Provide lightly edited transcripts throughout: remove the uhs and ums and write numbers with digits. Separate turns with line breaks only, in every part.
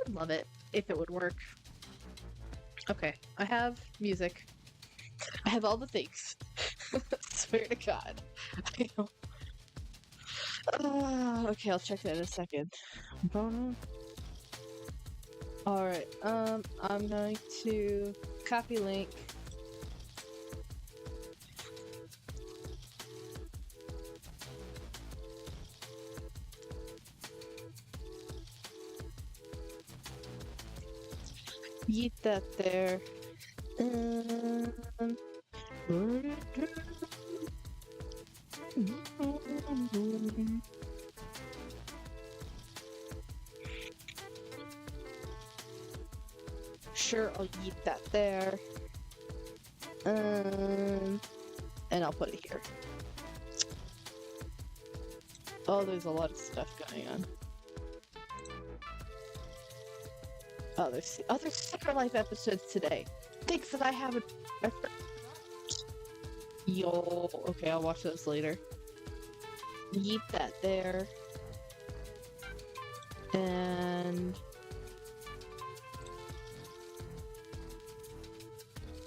would love it if it would work. Okay, I have music. I have all the things. Swear to God. Okay, I'll check that in a second. Alright, I'm going to copy link. Yeet that there. Sure, I'll yeet that there. And I'll put it here. Oh, there's a lot of stuff going on. Oh, there's Secret Life episodes today. Things that I haven't. Yo, okay, I'll watch those later. Yeet that there. And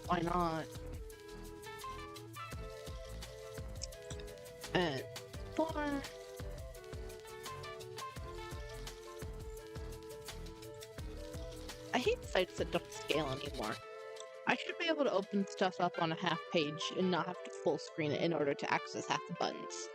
why not? And 4. I hate sites that don't scale anymore. I should be able to open stuff up on a half page and not have to full screen it in order to access half the buttons.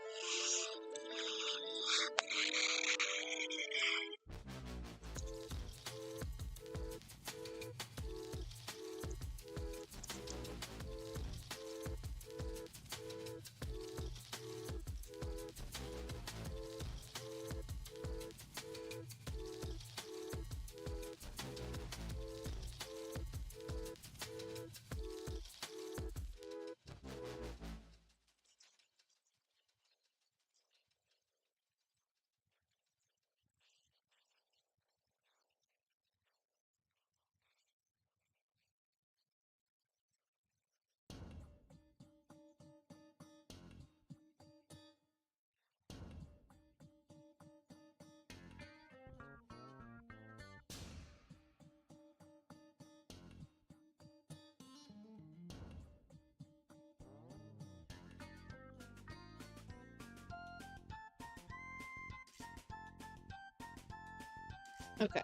Okay.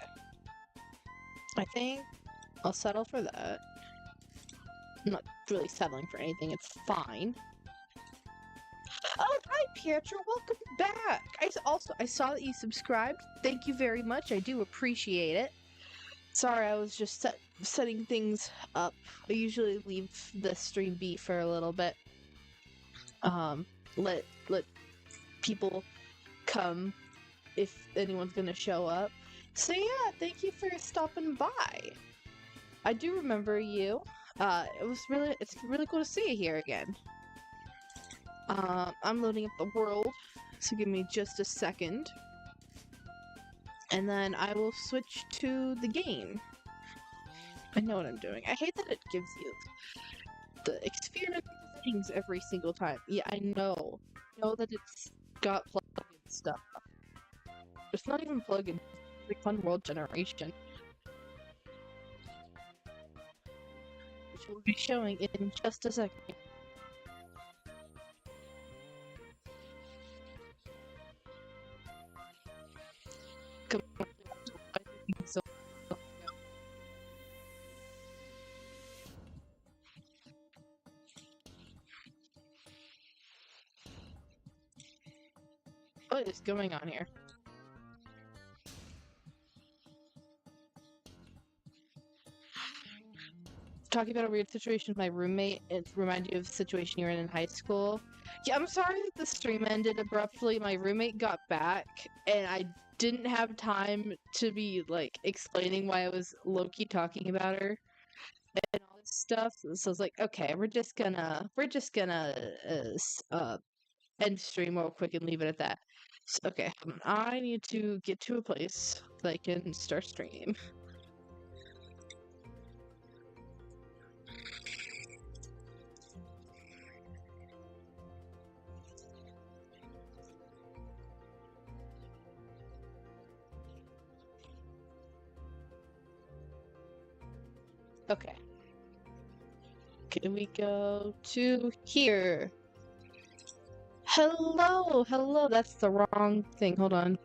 I think I'll settle for that. I'm not really settling for anything, it's fine. Oh, hi Pietro, welcome back! I saw that you subscribed. Thank you very much, I do appreciate it. Sorry, I was just setting things up. I usually leave the stream be for a little bit. Let people come if anyone's gonna show up. So yeah, thank you for stopping by. I do remember you. It's really cool to see you here again. I'm loading up the world, so give me just a second. And then I will switch to the game. I know what I'm doing. I hate that it gives you the experience things every single time. Yeah, I know. I know that it's got plugin stuff. It's not even plugin. It's like fun world generation. Which will be showing in just a second. Come on. So what is going on here? Talking about a weird situation with my roommate, it reminded you of the situation you were in high school. Yeah, I'm sorry that the stream ended abruptly. My roommate got back, and I didn't have time to be, like, explaining why I was low-key talking about her and all this stuff. So I was like, okay, we're just gonna end stream real quick and leave it at that. So, okay, I need to get to a place that I can start stream. Okay. Can we go to here? Hello, hello. That's the wrong thing. Hold on.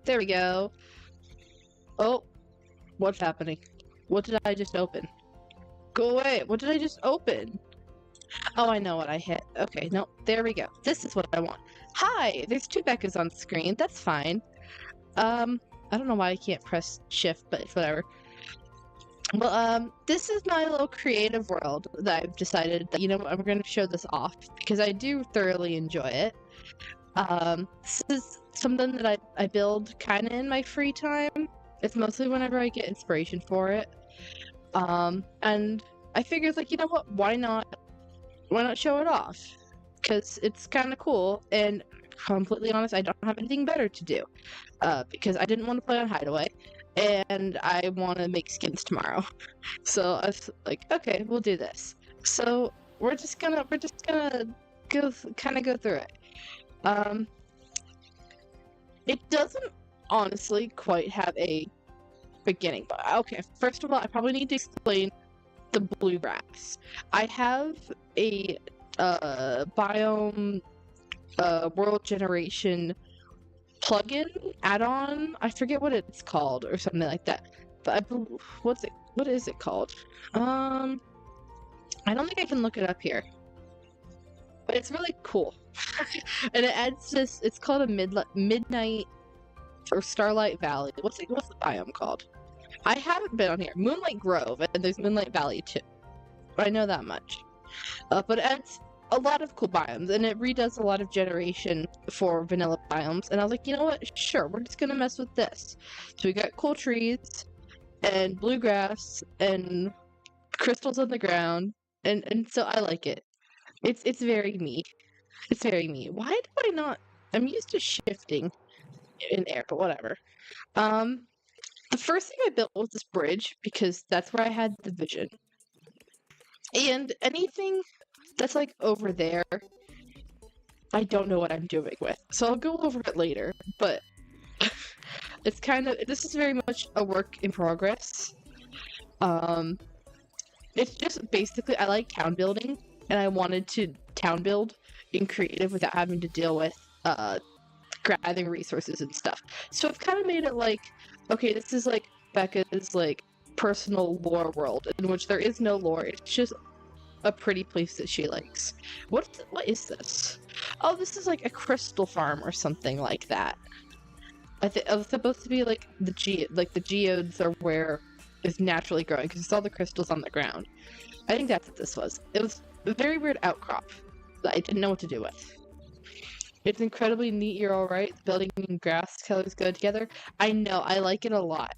There we go. Oh, what's happening? What did I just open? Go away. What did I just open? Oh, I know what I hit. Okay, no, there we go. This is what I want. Hi, there's 2 Beccas on screen. That's fine. I don't know why I can't press shift, but whatever. Well, this is my little creative world that I've decided that, you know what, I'm going to show this off because I do thoroughly enjoy it. This is something that I build kind of in my free time. It's mostly whenever I get inspiration for it. And I figured, like, you know what, why not show it off? Because it's kind of cool, and completely honest, I don't have anything better to do. Because I didn't want to play on Hideaway, and I want to make skins tomorrow. So I was like, okay, we'll do this. So we're just gonna go through it. It doesn't honestly quite have a beginning, but okay, first of all, I probably need to explain the bluegrass. I have a biome world generation plugin add-on. I forget what it's called or something like that. But what is it called? I don't think I can look it up here. But it's really cool. And it adds this, it's called a midnight or Starlight Valley. What's the biome called? I haven't been on here. Moonlight Grove, and there's Moonlight Valley too. I know that much. But it adds a lot of cool biomes, and it redoes a lot of generation for vanilla biomes. And I was like, you know what? Sure, we're just gonna mess with this. So we got cool trees, and bluegrass, and crystals on the ground, and so I like it. It's very me. It's very me. Why do I not? I'm used to shifting in air, but whatever. The first thing I built was this bridge because that's where I had the vision. And anything that's like over there, I don't know what I'm doing with. So I'll go over it later, but it's this is very much a work in progress. It's just basically, I like town building, and I wanted to town build in creative without having to deal with gathering resources and stuff. So I've kind of made it like, okay, this is like Becca's like personal lore world in which there is no lore. It's just a pretty place that she likes. What is this? Oh, this is like a crystal farm or something like that. I think it was supposed to be like the geodes are where it's naturally growing because it's all the crystals on the ground. I think that's what this was. It was a very weird outcrop that I didn't know what to do with. It's incredibly neat. You're all right. Building and grass colors go together. I know. I like it a lot.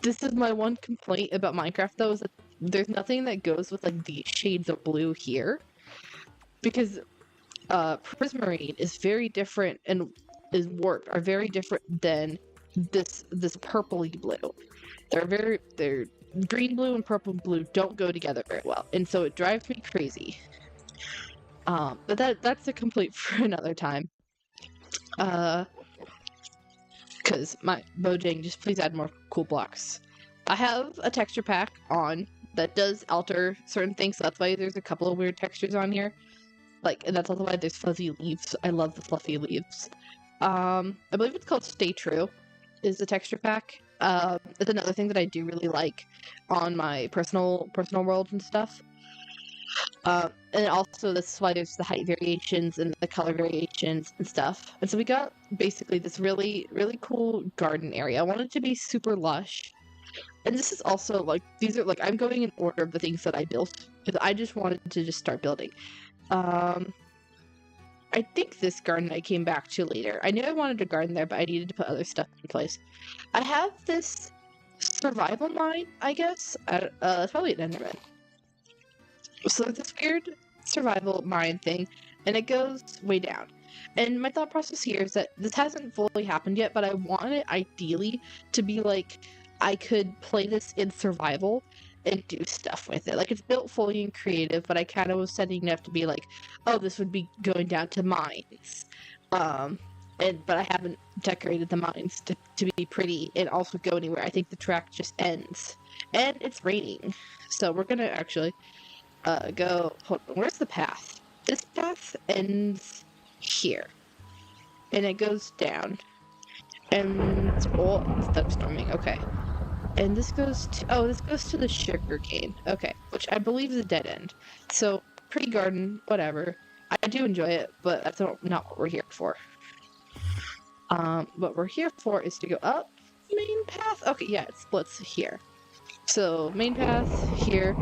This is my one complaint about Minecraft, though, is that there's nothing that goes with like the shades of blue here, because prismarine is very different, and is warped are very different than this purpley blue. They're green blue and purple blue don't go together very well, and so it drives me crazy. But that's a complete for another time. Because my Mojang, just please add more cool blocks. I have a texture pack on that does alter certain things, so that's why there's a couple of weird textures on here. Like, and that's also why there's fuzzy leaves. I love the fluffy leaves. I believe it's called Stay True, is the texture pack. It's another thing that I do really like on my personal world and stuff. And also this is why there's the height variations and the color variations and stuff. And so we got basically this really, really cool garden area. I want it to be super lush. And this is also like, these are like, I'm going in order of the things that I built, because I just wanted to just start building. I think this garden I came back to later. I knew I wanted a garden there, but I needed to put other stuff in place. I have this survival mine, I guess. It's probably an Enderman. So there's this weird survival mine thing, and it goes way down. And my thought process here is that this hasn't fully happened yet, but I want it ideally to be like, I could play this in survival and do stuff with it. Like, it's built fully in creative, but I kind of was setting it up to be like, oh, this would be going down to mines. but I haven't decorated the mines to be pretty and also go anywhere. I think the track just ends. And it's raining. So we're gonna actually go, hold on, where's the path? This path ends here. And it goes down. And, oh, it's thunderstorming, okay. And this goes to the sugar cane. Okay, which I believe is a dead end. So, pretty garden, whatever. I do enjoy it, but that's not what we're here for. What we're here for is to go up main path. Okay, yeah, it splits here. So, main path here.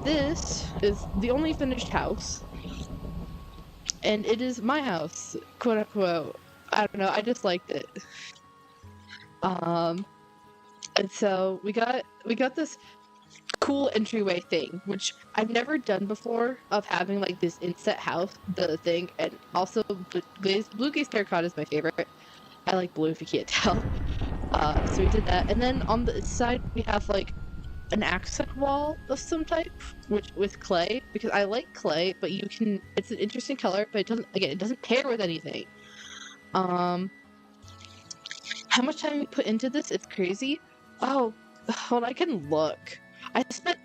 This is the only finished house. And it is my house, quote unquote. I don't know, I just liked it. And so we got this cool entryway thing, which I've never done before, of having like this inset house, the thing, and also blue gaze terracotta is my favorite. I like blue if you can't tell. So we did that, and then on the side we have like an accent wall of some type, which with clay, because I like clay, but it's an interesting color, but it doesn't pair with anything. How much time we put into this? It's crazy. Oh, hold on, I can look. I spent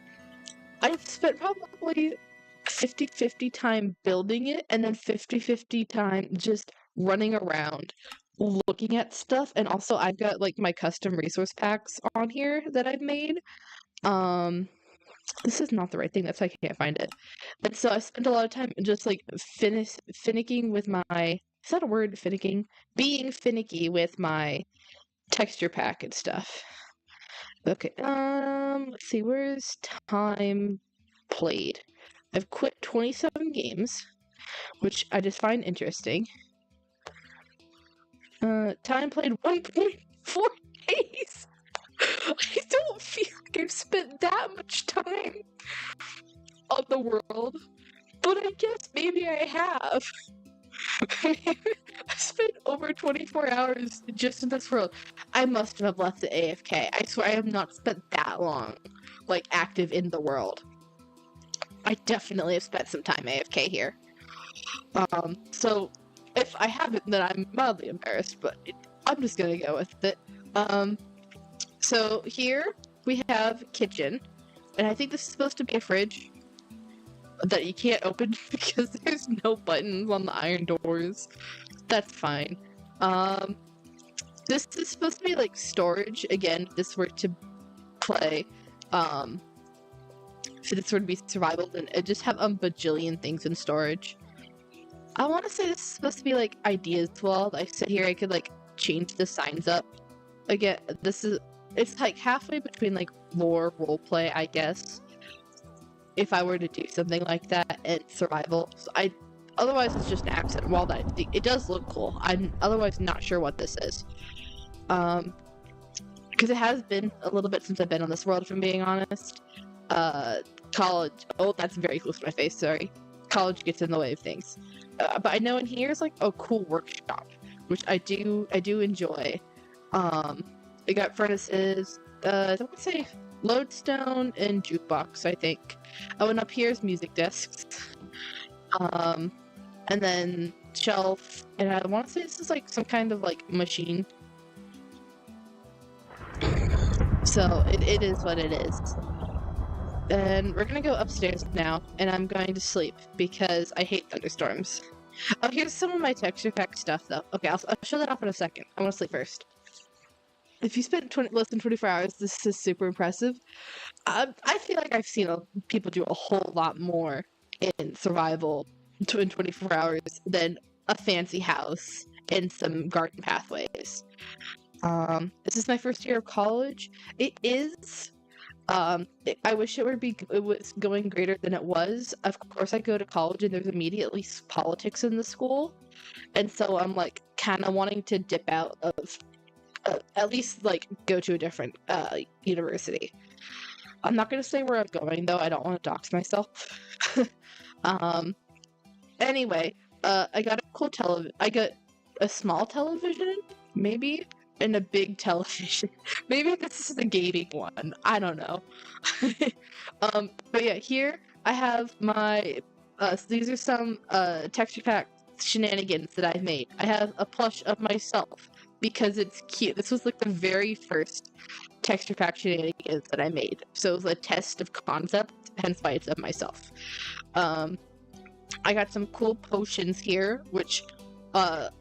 probably 50-50 time building it, and then 50-50 time just running around looking at stuff. And also I've got like my custom resource packs on here that I've made. This is not the right thing, that's why I can't find it. And so I spent a lot of time just like finicking with my, is that a word, finicking? Being finicky with my texture pack and stuff. Okay, let's see, where's time played? I've quit 27 games, which I just find interesting. Time played 1.4 days! I don't feel like I've spent that much time on the world, but I guess maybe I have. I spent over 24 hours just in this world. I must have left it AFK. I swear I have not spent that long, like, active in the world. I definitely have spent some time AFK here. So, if I haven't, then I'm mildly embarrassed, but I'm just gonna go with it. So here we have kitchen, and I think this is supposed to be a fridge that you can't open because there's no buttons on the iron doors. That's fine. This is supposed to be like storage. Again, if this were to play, if this were to be survival, then it just have a bajillion things in storage. I want to say this is supposed to be like ideas wall. I sit here, I could like change the signs up. Again, it's like halfway between like lore roleplay, I guess. If I were to do something like that and survival, so otherwise it's just an accent wall that it does look cool. I'm otherwise not sure what this is, because it has been a little bit since I've been on this world, if I'm being honest. College. Oh, that's very close to my face. Sorry. College gets in the way of things, but I know in here is like a cool workshop, which I do enjoy. They got furnaces. I want to say lodestone and jukebox, I think. Oh, and up here is music discs. And then shelf, and I want to say this is like some kind of like machine. So it is what it is. And we're gonna go upstairs now, and I'm going to sleep because I hate thunderstorms. Oh, here's some of my texture pack stuff though. Okay, I'll show that off in a second. I want to sleep first. If you spent less than 24 hours, this is super impressive. I feel like I've seen people do a whole lot more in survival in 24 hours than a fancy house and some garden pathways. This is my first year of college. It is. I wish it was going greater than it was. Of course, I go to college and there's immediately politics in the school, and so I'm like kind of wanting to dip out of. At least, like, go to a different university. I'm not gonna say where I'm going, though. I don't want to dox myself. Anyway, I got a cool I got a small television, maybe, and a big television. Maybe this is the gaming one. I don't know. But yeah, here I have my, these are some texture pack shenanigans that I've made. I have a plush of myself because it's cute. This was like the very first texture pack shenanigans that I made. So it was a test of concept, hence why it's of myself. I got some cool potions here, which are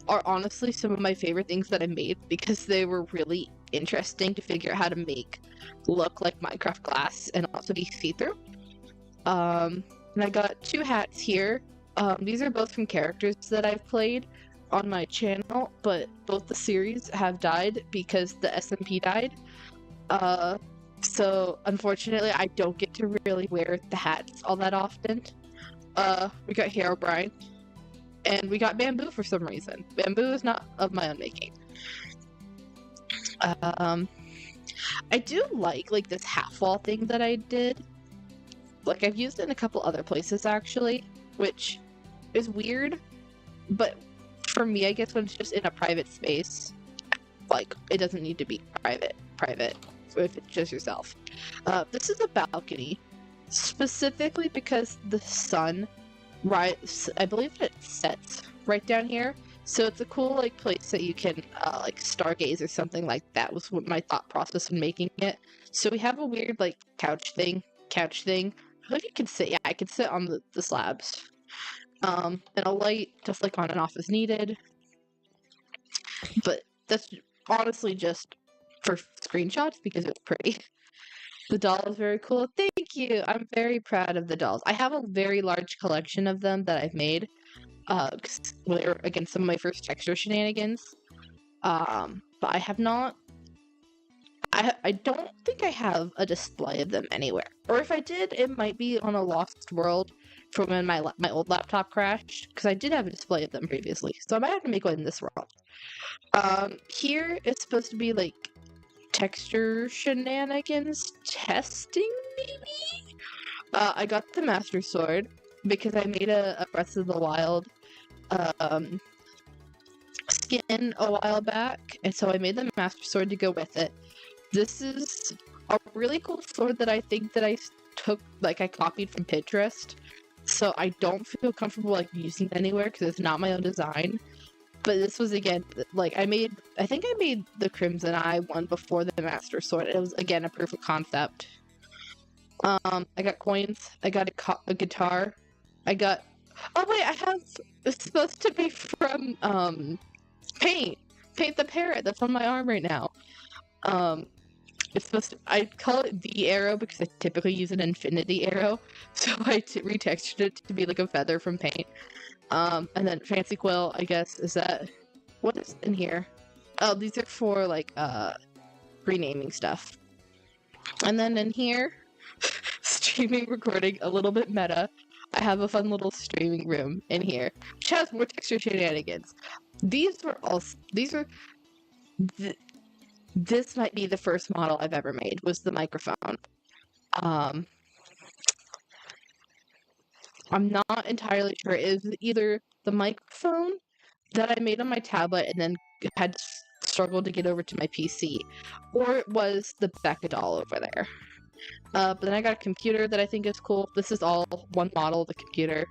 honestly some of my favorite things that I made because they were really interesting to figure out how to make look like Minecraft glass and also be see-through. And I got 2 hats here. These are both from characters that I've played on my channel, but both the series have died because the SMP died. So unfortunately I don't get to really wear the hats all that often. We got Herobrine, and we got Bamboo for some reason. Bamboo is not of my own making. I do like this half wall thing that I did. Like, I've used it in a couple other places actually, which is weird, but for me, I guess when it's just in a private space, like, it doesn't need to be private if it's just yourself. This is a balcony, specifically because the sun, I believe it sets right down here, so it's a cool place that you can stargaze or something like that. Was what my thought process when making it. So we have a weird couch thing. I hope you can sit. Yeah, I can sit on the slabs. And a light to flick on and off as needed. But that's honestly just for screenshots because it's pretty. The doll is very cool. Thank you! I'm very proud of the dolls. I have a very large collection of them that I've made. Against some of my first texture shenanigans. But I have not... I don't think I have a display of them anywhere. Or if I did, it might be on a lost world from when my old laptop crashed. Because I did have a display of them previously. So I might have to make one in this world. Here it's supposed to be texture shenanigans testing, maybe? I got the Master Sword because I made a Breath of the Wild skin a while back, and so I made the Master Sword to go with it. This is a really cool sword that I think that I took, I copied from Pinterest, so I don't feel comfortable using it anywhere because it's not my own design. But this was, again, I think I made the Crimson Eye one before the Master Sword. It was, again, a proof of concept. I got coins. I got a guitar. I got... Oh, wait, it's supposed to be from, Paint. Paint the parrot that's on my arm right now. It's supposed to... I call it the arrow because I typically use an infinity arrow. So I retextured it to be a feather from Paint. And then Fancy Quill, I guess, is that... What is in here? Oh, these are for, renaming stuff. And then in here, streaming, recording, a little bit meta, I have a fun little streaming room in here, which has more texture shenanigans. This might be the first model I've ever made, was the microphone. I'm not entirely sure. It was either the microphone that I made on my tablet and then had struggled to get over to my PC, or it was the Becca doll over there. But then I got a computer that I think is cool. This is all one model of the computer.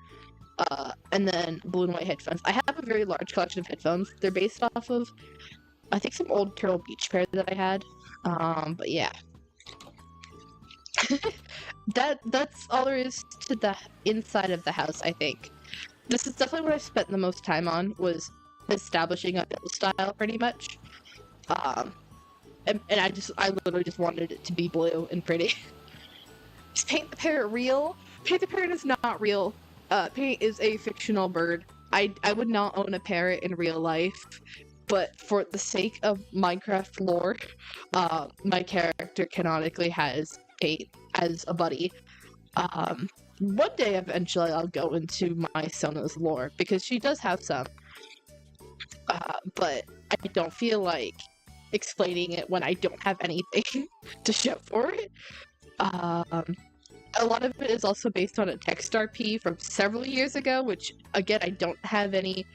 And then blue and white headphones. I have a very large collection of headphones. They're based off of, I think, some old Turtle Beach pair that I had. But yeah. That's all there is to the inside of the house, I think. This is definitely what I spent the most time on, was establishing a build style, pretty much. And I literally just wanted it to be blue and pretty. Is Paint the Parrot real? Paint the Parrot is not real. Paint is a fictional bird. I would not own a parrot in real life, but for the sake of Minecraft lore, my character canonically has Paint as a buddy. One day, eventually, I'll go into my Sona's lore, because she does have some. But I don't feel like explaining it when I don't have anything to show for it. A lot of it is also based on a text RP from several years ago, which, again, I don't have any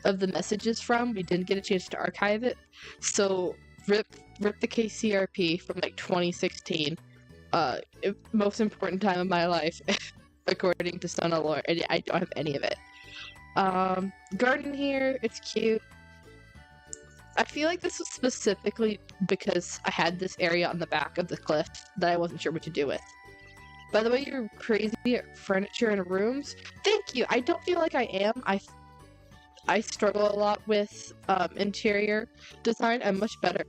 of the messages from. We didn't get a chance to archive it. So, rip the KCRP from, 2016. Most important time of my life, according to Sona lore, and I don't have any of it. Garden here, it's cute. I feel like this was specifically because I had this area on the back of the cliff that I wasn't sure what to do with. By the way, you're crazy at furniture and rooms. Thank you. I don't feel like I am. I struggle a lot with interior design. I'm much better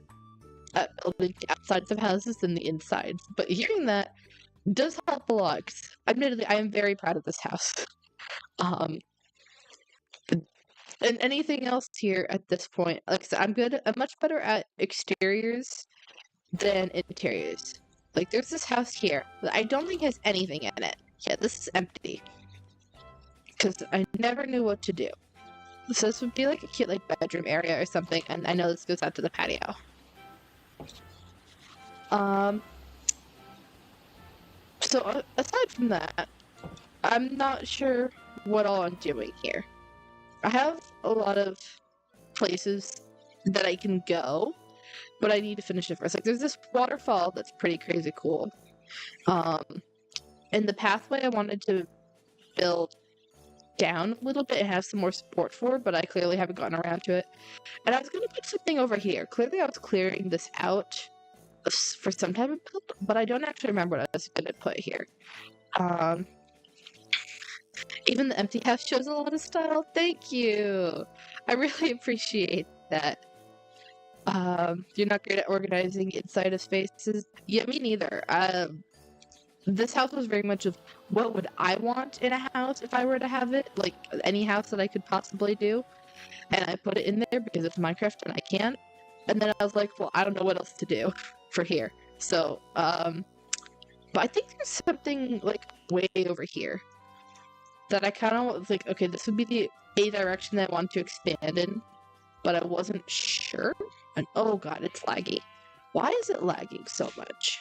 at building the outsides of houses than the insides. But hearing that does help a lot. 'Cause admittedly, I am very proud of this house. And anything else here at this point, like I said, I'm much better at exteriors than interiors. Like, there's this house here that I don't think has anything in it. Yeah, this is empty. Because I never knew what to do. So this would be like a cute like bedroom area or something, and I know this goes out to the patio. So aside from that, I'm not sure what all I'm doing here. I have a lot of places that I can go, but I need to finish it first. Like, there's this waterfall that's pretty crazy cool. And the pathway I wanted to build down a little bit and have some more support for, but I clearly haven't gotten around to it. And I was going to put something over here. Clearly I was clearing this out for some type of build, but I don't actually remember what I was going to put here. Even the empty house shows a lot of style. Thank you! I really appreciate that. You're not great at organizing inside of spaces? Yeah, me neither. This house was very much of what would I want in a house if I were to have it, like any house that I could possibly do. And I put it in there because it's Minecraft and I can. And then I was like, well, I don't know what else to do for here. So, but I think there's something like way over here that I kind of was like, okay, this would be a direction that I want to expand in, but I wasn't sure. And oh god, it's laggy. Why is it lagging so much?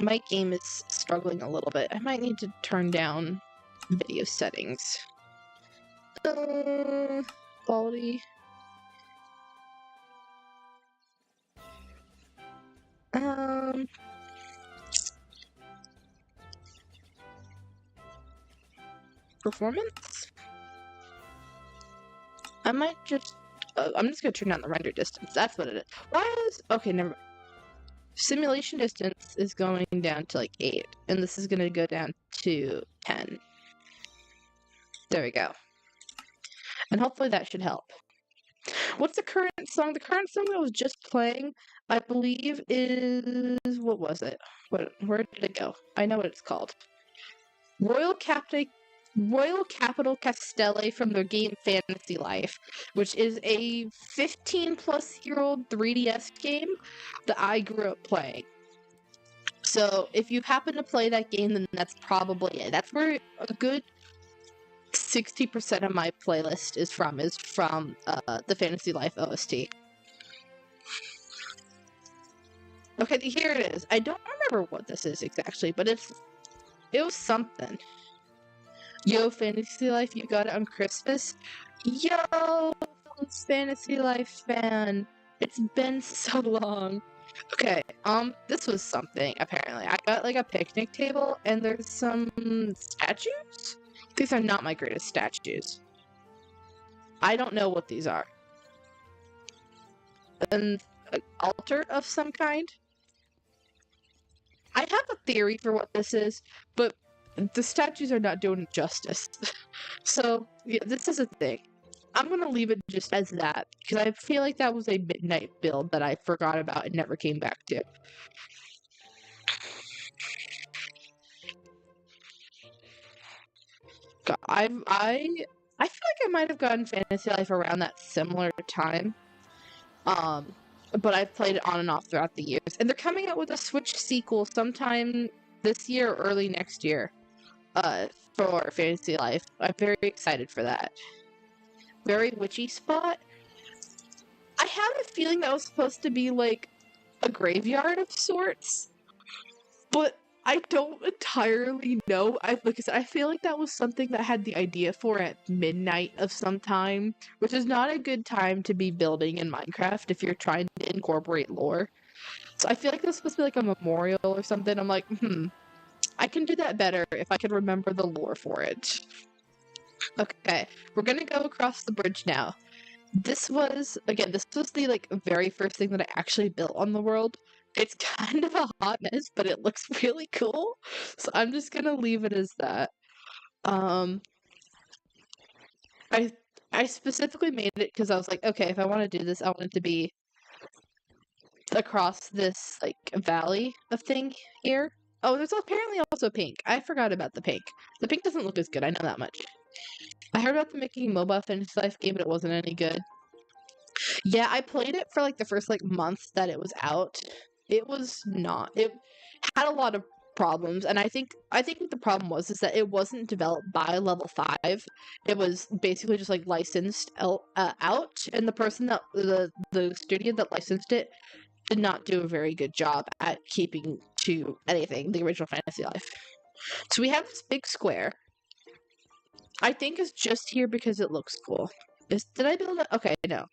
My game is struggling a little bit. I might need to turn down video settings. Quality. Performance? I might just... I'm just gonna turn down the render distance. That's what it is. Why is... Okay, never mind. Simulation distance is going down to like 8, and this is gonna go down to 10. There we go. And hopefully that should help. What's the current song? The current song that I was just playing, I believe, is... What was it? Where did it go? I know what it's called. Royal Capital Castelli from their game Fantasy Life, which is a 15-plus-year-old 3DS game that I grew up playing. So if you happen to play that game, then that's probably it. That's where a good 60% of my playlist is from the Fantasy Life OST. Okay, here it is. I don't remember what this is exactly, but it was something. Yo, Fantasy Life, you got it on Christmas? Yo, Fantasy Life fan. It's been so long. Okay, this was something, apparently. I got, like, a picnic table, and there's some statues? These are not my greatest statues. I don't know what these are. An altar of some kind? I have a theory for what this is, but the statues are not doing it justice. So, yeah, this is a thing. I'm gonna leave it just as that, because I feel like that was a midnight build that I forgot about and never came back to. God, I feel like I might have gotten Fantasy Life around that similar time. But I've played it on and off throughout the years. And they're coming out with a Switch sequel sometime this year or early next year. For Fantasy Life. I'm very excited for that. Very witchy spot. I have a feeling that was supposed to be like a graveyard of sorts, but I don't entirely know. Like I said, I feel like that was something that I had the idea for at midnight of some time, which is not a good time to be building in Minecraft if you're trying to incorporate lore. So I feel like this was supposed to be like a memorial or something. I'm like, I can do that better if I can remember the lore for it. Okay, we're gonna go across the bridge now. This was the like very first thing that I actually built on the world. It's kind of a hot mess, but it looks really cool. So I'm just gonna leave it as that. Um, I I specifically made it because I was like, okay, if I want to do this, I want it to be across this like valley of thing here. Oh, there's apparently also pink. I forgot about the pink. The pink doesn't look as good. I know that much. I heard about them making a mobile Fantasy Life game, but it wasn't any good. Yeah, I played it for like the first like month that it was out. It was not. It had a lot of problems, and I think what the problem was is that it wasn't developed by Level 5. It was basically just like licensed out, and the person that the studio that licensed it did not do a very good job at keeping to anything the original Fantasy Life. So we have this big square. I think it's just here because it looks cool. Did I build it? Okay, no.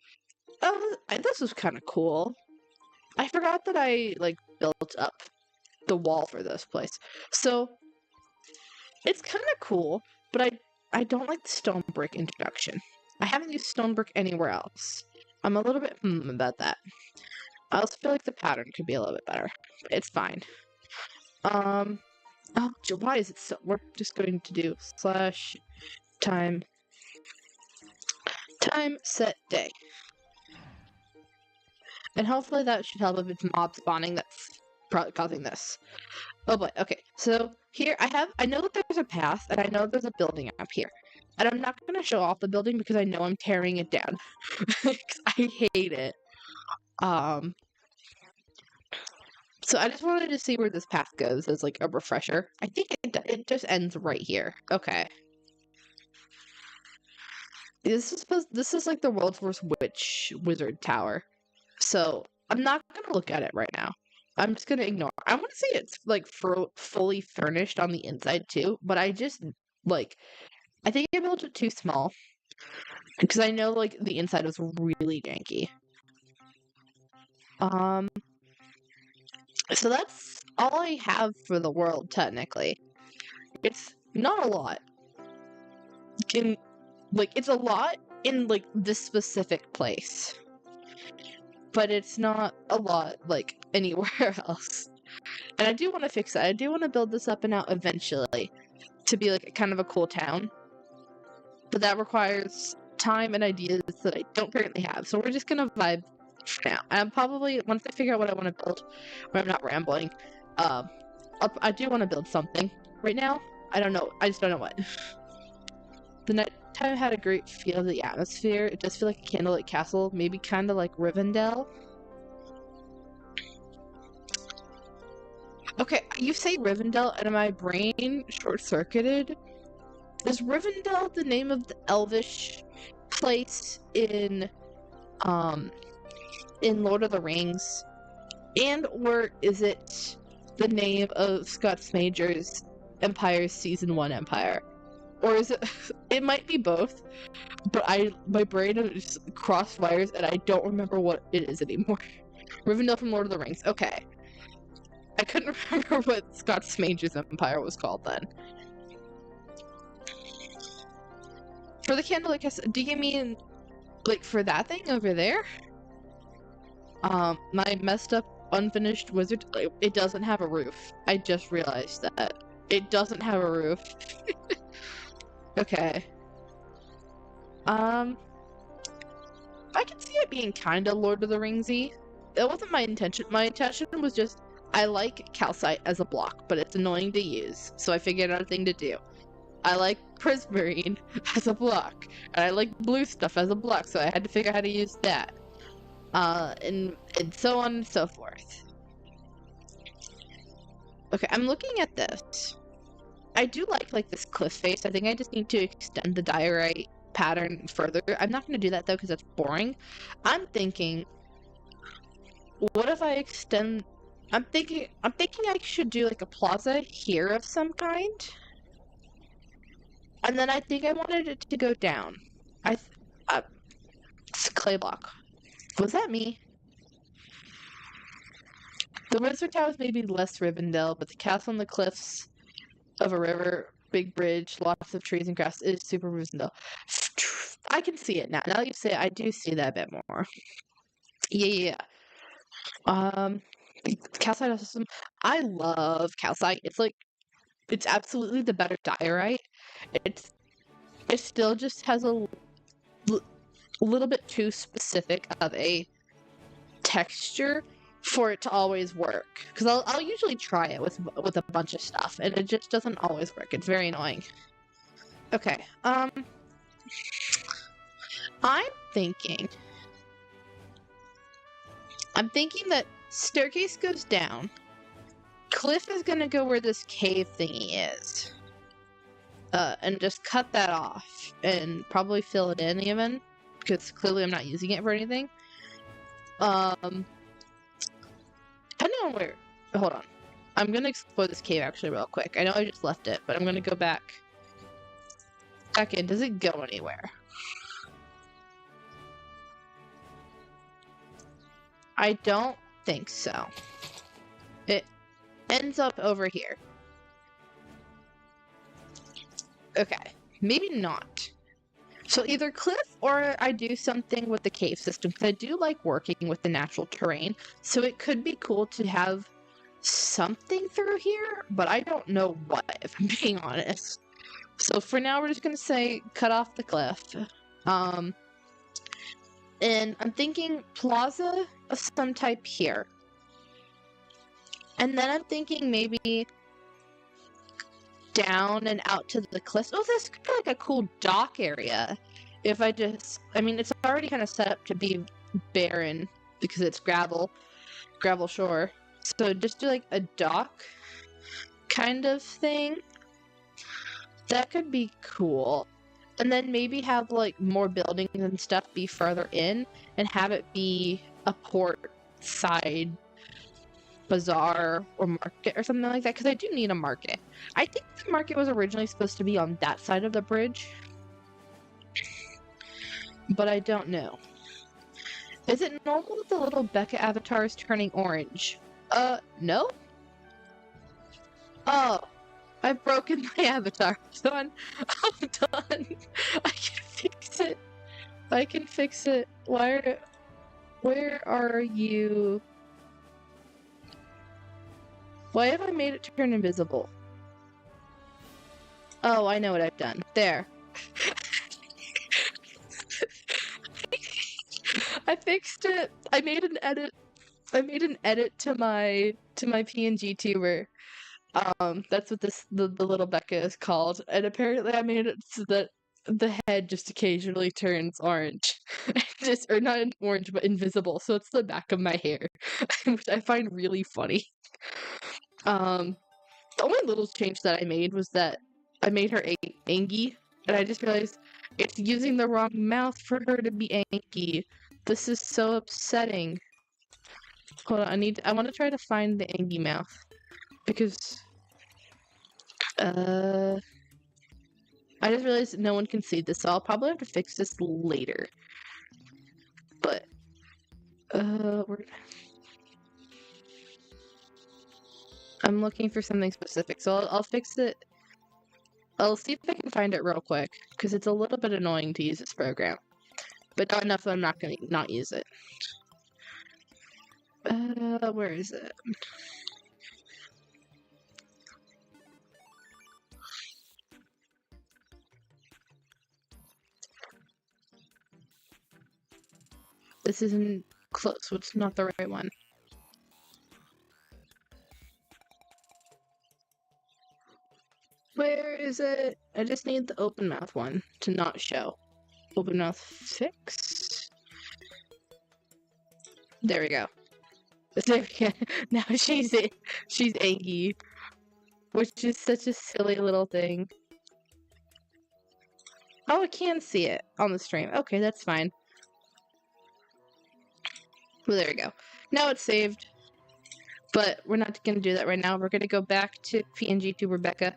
Oh, this was kind of cool. I forgot that I like built up the wall for this place. So it's kind of cool, but I don't like the stone brick introduction. I haven't used stone brick anywhere else. I'm a little bit about that. I also feel like the pattern could be a little bit better. It's fine. Oh, why is it so? We're just going to do slash time set day. And hopefully that should help if it's mob spawning that's probably causing this. Oh boy, okay. So here I know that there's a path, and I know there's a building up here. And I'm not going to show off the building because I know I'm tearing it down. I hate it. So I just wanted to see where this path goes as like a refresher. I think it just ends right here. Okay. This is like the world's worst wizard tower. So I'm not gonna look at it right now. I'm just gonna ignore. I want to say it's like fully furnished on the inside too, but I think I built it too small because I know like the inside was really janky. So that's all I have for the world technically. It's not a lot. It's a lot in like this specific place. But it's not a lot like anywhere else. And I do want to fix that. I do want to build this up and out eventually to be like kind of a cool town. But that requires time and ideas that I don't currently have. So we're just gonna vibe for now. And probably once I figure out what I want to build, when I'm not rambling, I do want to build something. Right now, I don't know. I just don't know what. The nighttime had a great feel of the atmosphere. It does feel like a candlelit castle, maybe kind of like Rivendell. Okay, you say Rivendell, and my brain short-circuited. Is Rivendell the name of the elvish place in Lord of the Rings? And or is it the name of Scott Major's Empire's Season 1 Empire? Or is it... It might be both, but my brain just crossed wires and I don't remember what it is anymore. Rivendell from Lord of the Rings. Okay. I couldn't remember what Scott Major's Empire was called then. For the candlelit castle, do you mean like for that thing over there? My messed up unfinished wizard, it doesn't have a roof. I just realized that. It doesn't have a roof. Okay. I can see it being kinda Lord of the Ringsy. That wasn't my intention. My intention was just, I like calcite as a block, but it's annoying to use, so I figured out a thing to do. I like prismarine as a block, and I like blue stuff as a block, so I had to figure out how to use that. And so on and so forth. Okay, I'm looking at this. I do like this cliff face. I think I just need to extend the diorite pattern further. I'm not going to do that though because that's boring. I'm thinking, what if I extend? I'm thinking I should do like a plaza here of some kind. And then I think I wanted it to go down. It's a clay block. Was that me? The Wizard Tower is maybe less Rivendell, but the castle on the cliffs of a river, big bridge, lots of trees and grass. It is super Rosendale. I can see it now. Now that you say it, I do see that a bit more. Yeah. Calcite system. I love calcite. It's absolutely the better diorite. It's it still just has a little bit too specific of a texture for it to always work. Because I'll usually try it with a bunch of stuff, and it just doesn't always work. It's very annoying. Okay. I'm thinking. I'm thinking that staircase goes down. Cliff is gonna go where this cave thingy is. And just cut that off and probably fill it in even, because clearly I'm not using it for anything. Depending on where. Hold on. I'm gonna explore this cave actually real quick. I know I just left it, but I'm gonna go back in. Does it go anywhere? I don't think so. It ends up over here. Okay, maybe not. So either Cliff or I do something with the cave system, because I do like working with the natural terrain. So it could be cool to have something through here, but I don't know what, if I'm being honest. So for now, we're just gonna say cut off the cliff. And I'm thinking plaza of some type here. And then I'm thinking maybe down and out to the cliffs. Oh, this could be like a cool dock area. If I mean, it's already kind of set up to be barren because it's gravel shore. So just do like a dock kind of thing. That could be cool. And then maybe have like more buildings and stuff be further in and have it be a port side bazaar or market or something like that, because I do need a market. I think the market was originally supposed to be on that side of the bridge, but I don't know. Is it normal that the little Becca avatar is turning orange? No? Oh, I've broken my avatar. I'm done. I can fix it. Where are you? Why have I made it turn invisible? Oh, I know what I've done. There. I fixed it. I made an edit to my PNG tuber. That's what the little Becca is called. And apparently I made it so that the head just occasionally turns orange. Or not orange, but invisible. So it's the back of my hair, which I find really funny. The only little change that I made was that I made her Angie, and I just realized it's using the wrong mouth for her to be Angie. This is so upsetting. Hold on, I want to try to find the Angie mouth, because I just realized no one can see this, so I'll probably have to fix this later. But I'm looking for something specific, so I'll fix it. I'll see if I can find it real quick, because it's a little bit annoying to use this program. But not enough that I'm not going to not use it. Where is it? This isn't close, so it's not the right one. Where is it? I just need the open mouth one to not show. Open mouth fix. There we go. There we go. Now she's Angie, which is such a silly little thing. Oh, I can see it on the stream. Okay, that's fine. Well, there we go. Now it's saved. But we're not going to do that right now. We're going to go back to PNG to Rebecca.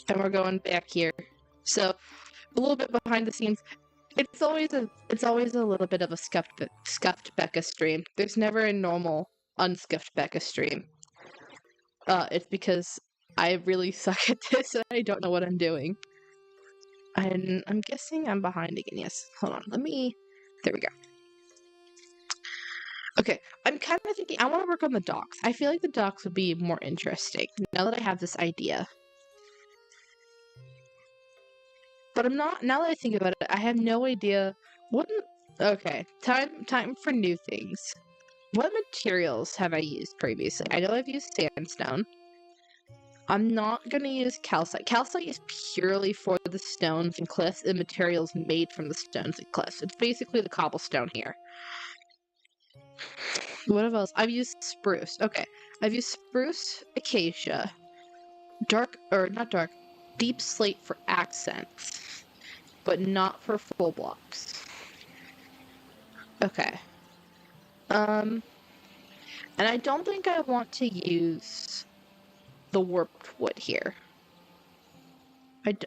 And we're going back here. So, a little bit behind the scenes. It's always a little bit of a scuffed Becca stream. There's never a normal unscuffed Becca stream. It's because I really suck at this and I don't know what I'm doing. And I'm guessing I'm behind again. Yes. Hold on. There we go. Okay. I'm kind of thinking I want to work on the docks. I feel like the docks would be more interesting now that I have this idea. But I'm not, now that I think about it, I have no idea okay. Time for new things. What materials have I used previously? I know I've used sandstone. I'm not going to use calcite. Calcite is purely for the stones and cliffs and materials made from the stones and cliffs. It's basically the cobblestone here. What else? I've used spruce. Okay. I've used spruce, acacia, deep slate for accents, but not for full blocks. Okay. And I don't think I want to use the warped wood here.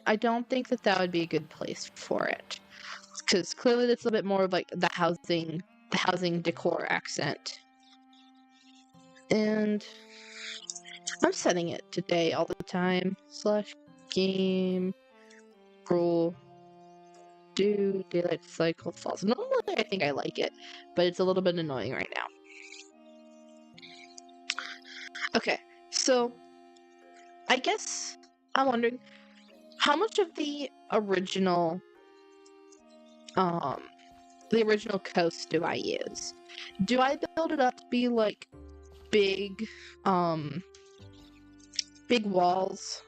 I don't think that would be a good place for it, because clearly that's a bit more of like the housing decor accent. And I'm setting it to day all the time. /game rule do daylight cycle falls. Normally I think I like it, but it's a little bit annoying right now. Okay, so I guess I'm wondering how much of the original coast do I use? Do I build it up to be like big walls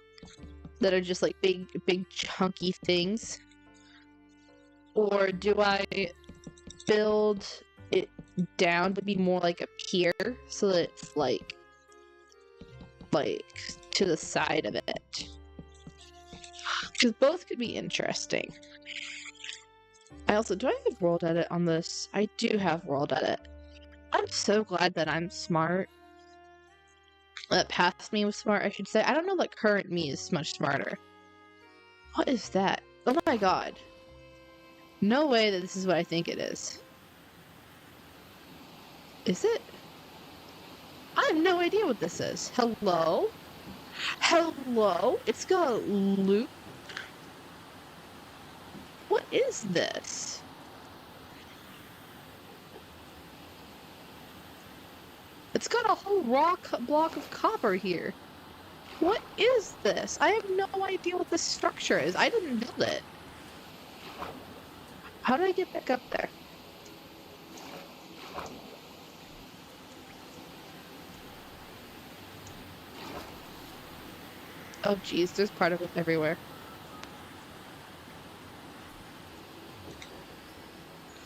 that are just like big chunky things? Or do I build it down to be more like a pier so that it's like to the side of it? Because both could be interesting. Do I have world edit on this? I do have world edit. I'm so glad that I'm smart. That past me was smart, I should say. I don't know that current me is much smarter. What is that? Oh my god. No way that this is what I think it is. Is it? I have no idea what this is. Hello? Hello? It's got a loop. What is this? It's got a whole block of copper here. What is this? I have no idea what this structure is. I didn't build it. How do I get back up there? Oh geez, there's particles everywhere.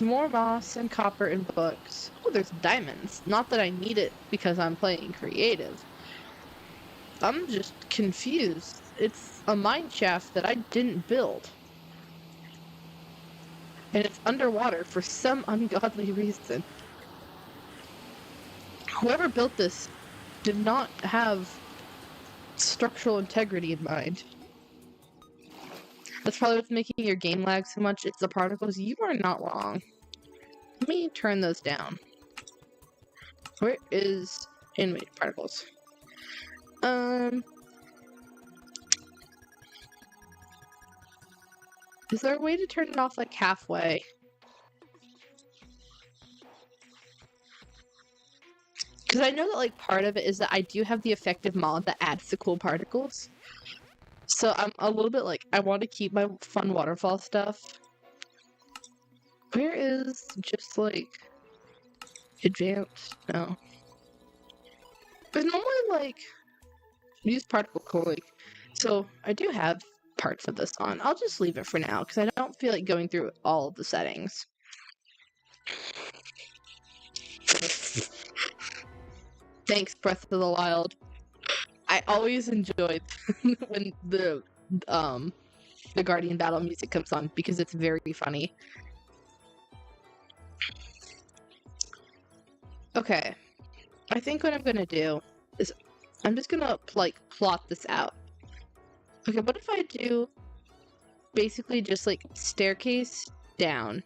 More moss and copper and books. Oh, there's diamonds. Not that I need it because I'm playing creative. I'm just confused. It's a mine shaft that I didn't build. And it's underwater for some ungodly reason. Whoever built this did not have structural integrity in mind. That's probably what's making your game lag so much. It's the particles. You are not wrong. Let me turn those down. Where is animated particles? Is there a way to turn it off like halfway? Because I know that like part of it is that I do have the effective mod that adds the cool particles. So I'm a little bit like, I want to keep my fun waterfall stuff. Where is just like advanced? No. But normally like use particle cooling. So I do have parts of this on. I'll just leave it for now because I don't feel like going through all of the settings. Thanks, Breath of the Wild. I always enjoy when the Guardian battle music comes on because it's very funny. Okay, I think what I'm gonna do is I'm just gonna like plot this out. Okay, what if I do basically just like staircase down?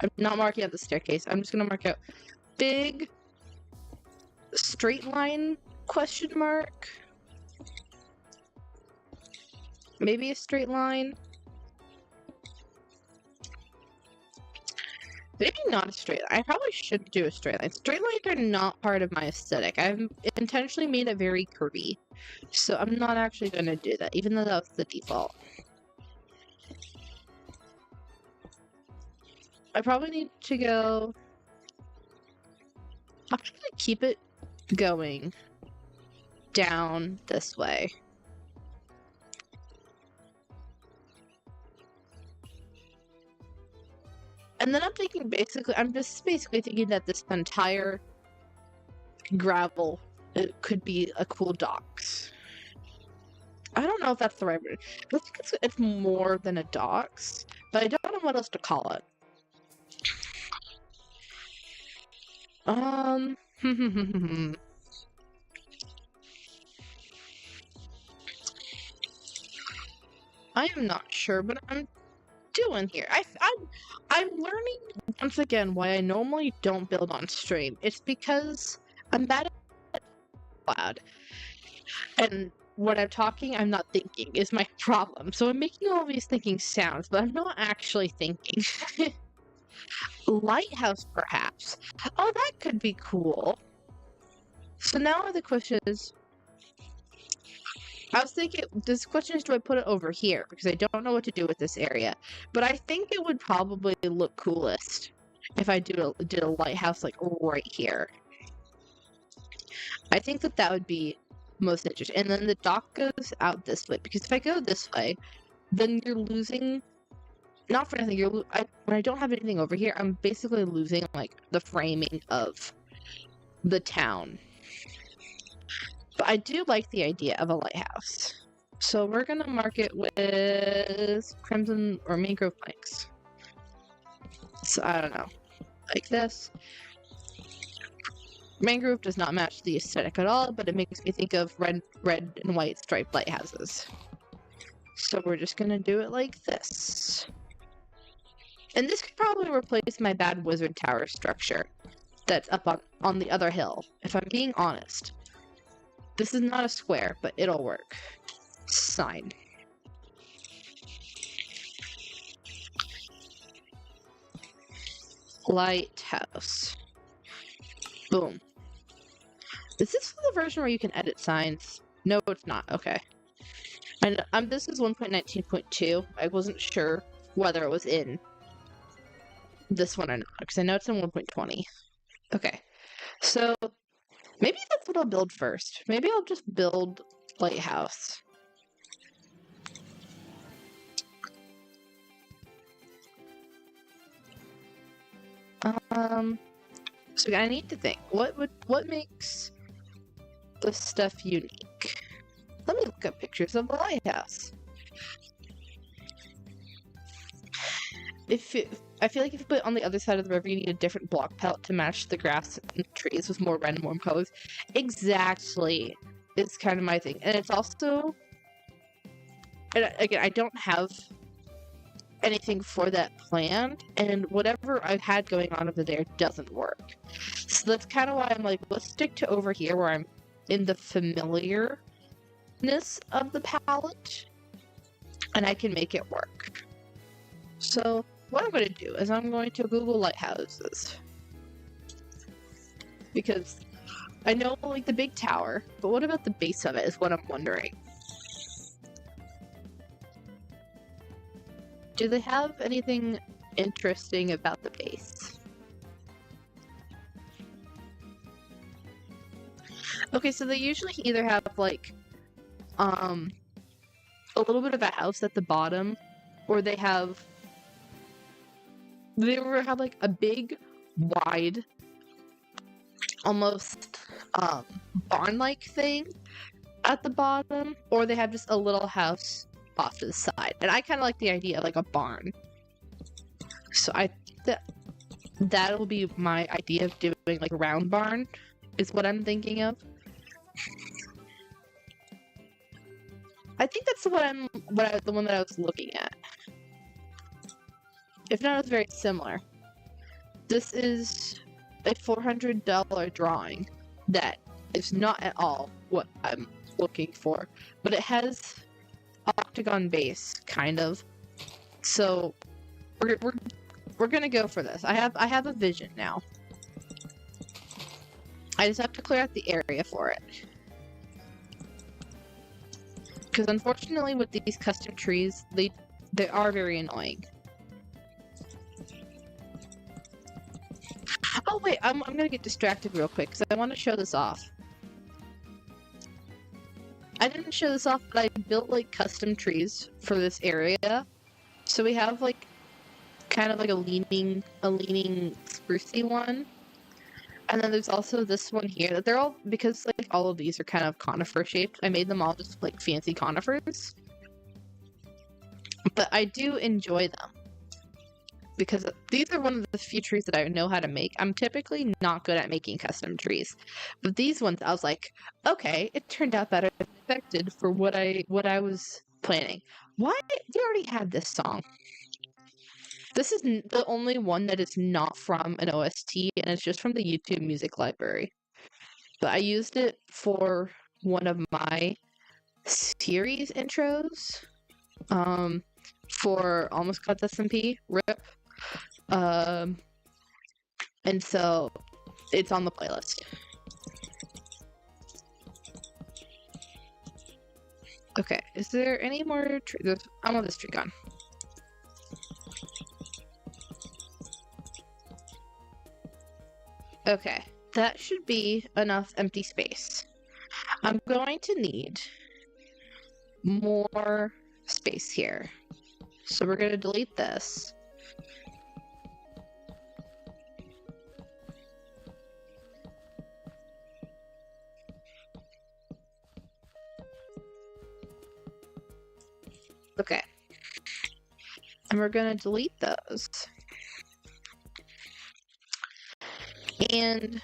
I'm not marking out the staircase. I'm just gonna mark out big straight line question mark? Maybe a straight line? Maybe not a straight line. I probably should do a straight line. Straight lines are not part of my aesthetic. I've intentionally made it very curvy. So I'm not actually going to do that, even though that's the default. I probably need to go... I'll probably keep it going down this way. And then I'm thinking I'm just basically thinking that this entire gravel, it could be a cool docks. I don't know if that's the right word. I think it's more than a docks, but I don't know what else to call it. I am not sure, but I'm doing here. I'm learning once again why I normally don't build on stream. It's because I'm bad at loud, and when I'm talking, I'm not thinking is my problem. So I'm making all these thinking sounds, but I'm not actually thinking. Lighthouse, perhaps. Oh, that could be cool. So now the question is, I was thinking, this question is, do I put it over here? Because I don't know what to do with this area. But I think it would probably look coolest if I did a lighthouse, like, right here. I think that would be most interesting. And then the dock goes out this way. Because if I go this way, then you're losing... Not for anything, when I don't have anything over here, I'm basically losing, like, the framing of the town. But I do like the idea of a lighthouse. So we're gonna mark it with crimson or mangrove planks. So I don't know. Like this. Mangrove does not match the aesthetic at all, but it makes me think of red and white striped lighthouses. So we're just gonna do it like this. And this could probably replace my bad wizard tower structure that's up on the other hill, if I'm being honest. This is not a square, but it'll work. Sign. Lighthouse. Boom. Is this the version where you can edit signs? No, it's not. Okay. And this is 1.19.2. I wasn't sure whether it was in this one or not, because I know it's in 1.20. Okay. So... maybe that's what I'll build first. Maybe I'll just build lighthouse. So I need to think. What makes this stuff unique? Let me look up pictures of the lighthouse. I feel like if you put it on the other side of the river, you need a different block palette to match the grass and trees with more red and warm colors. Exactly. It's kind of my thing. And it's also... and again, I don't have anything for that planned, and whatever I've had going on over there doesn't work. So that's kind of why I'm like, let's stick to over here where I'm in the familiarness of the palette, and I can make it work. So... what I'm going to do is I'm going to Google lighthouses. Because I know, like, the big tower, but what about the base of it is what I'm wondering. Do they have anything interesting about the base? Okay, so they usually either have, like, a little bit of a house at the bottom, or they have... they have like a big, wide, almost barn-like thing at the bottom, or they have just a little house off to the side. And I kind of like the idea of like a barn. So I think that'll be my idea of doing like a round barn, is what I'm thinking of. I think that's the one that I was looking at. If not, it's very similar. This is a $400 drawing that It's not at all what I'm looking for, but it has octagon base, kind of. So we're gonna go for this. I have a vision now. I just have to clear out the area for it. Because unfortunately with these custom trees, they are very annoying. Oh wait, I'm gonna get distracted real quick because I want to show this off. I didn't show this off, but I built like custom trees for this area. So we have like kind of like a leaning sprucey one. And then there's also this one here that they're all, because like all of these are kind of conifer shaped, I made them all just like fancy conifers. But I do enjoy them because these are one of the few trees that I know how to make. I'm typically not good at making custom trees, but these ones I was like, okay, it turned out better than expected for what I was planning. Why? We already had this song. This is the only one that is not from an OST, and it's just from the YouTube music library. But I used it for one of my series intros, for Almost Got SMP, RIP. And so it's on the playlist. Okay, is there any more trees? I want this tree gone. Okay, that should be enough empty space. I'm going to need more space here. So we're going to delete this. Okay. And we're going to delete those. And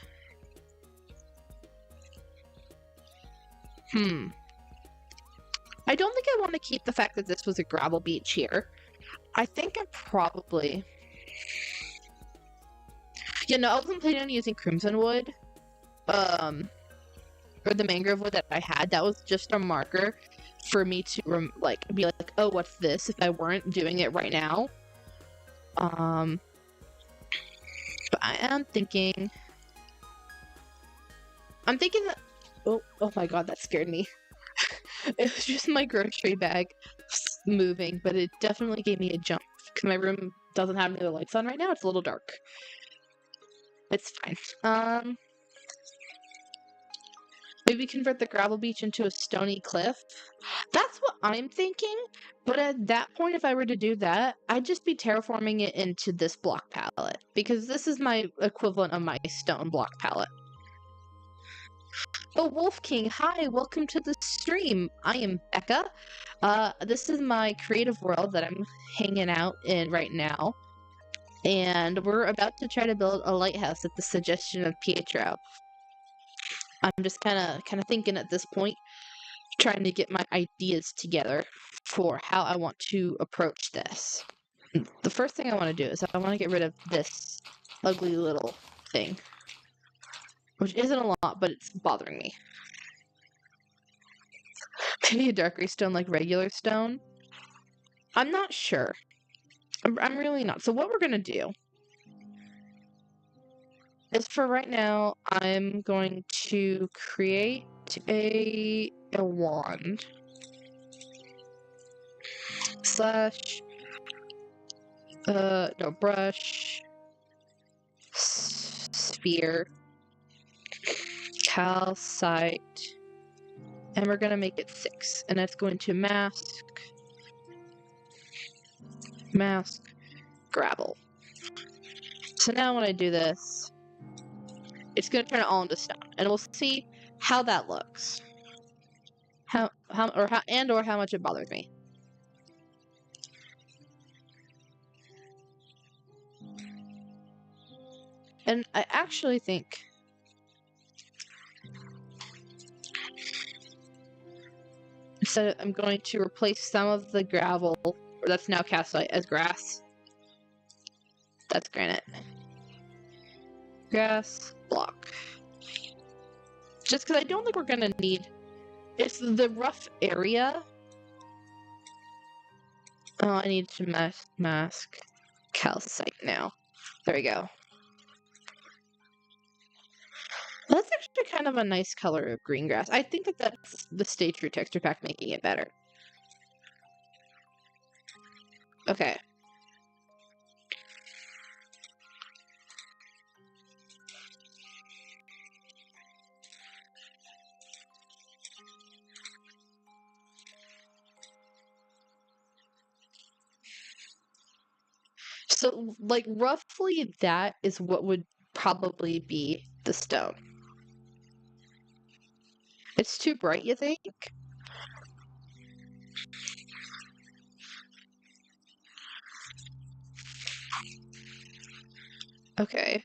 I don't think I want to keep the fact that this was a gravel beach here. I think I probably... Yeah, no, I wasn't planning on using crimson wood. Or the mangrove wood that I had. That was just a marker for me to, be like, oh, what's this? If I weren't doing it right now. But I am thinking... I'm thinking that... Oh my god, that scared me. It was just my grocery bag moving, but it definitely gave me a jump. Because my room doesn't have any other lights on right now. It's a little dark. It's fine. Maybe convert the gravel beach into a stony cliff. That's what I'm thinking. But at that point, if I were to do that, I'd just be terraforming it into this block palette. Because this is my equivalent of my stone block palette. Oh, Wolf King, hi, welcome to the stream. I am Becca. This is my creative world that I'm hanging out in right now. And we're about to try to build a lighthouse at the suggestion of Pietro. I'm just kind of thinking at this point, trying to get my ideas together for how I want to approach this. The first thing I want to do is I want to get rid of this ugly little thing. Which isn't a lot, but it's bothering me. Maybe a dark gray stone like regular stone? I'm not sure. I'm really not. So what we're going to do is for right now, I'm going to create a wand. Brush. Sphere. Calcite, and we're going to make it 6, and it's going to mask, gravel. So now when I do this, it's going to turn it all into stone, and we'll see how that looks, how much it bothers me. And I actually think so I'm going to replace some of the gravel, or that's now calcite, as grass. That's granite. Grass, block. Just because I don't think we're gonna need... It's the rough area. Oh, I need to mask calcite now. There we go. That's actually kind of a nice color of green grass. I think that that's the Stay True texture pack making it better. Okay. So, like, roughly that is what would probably be the stone. It's too bright, you think? Okay.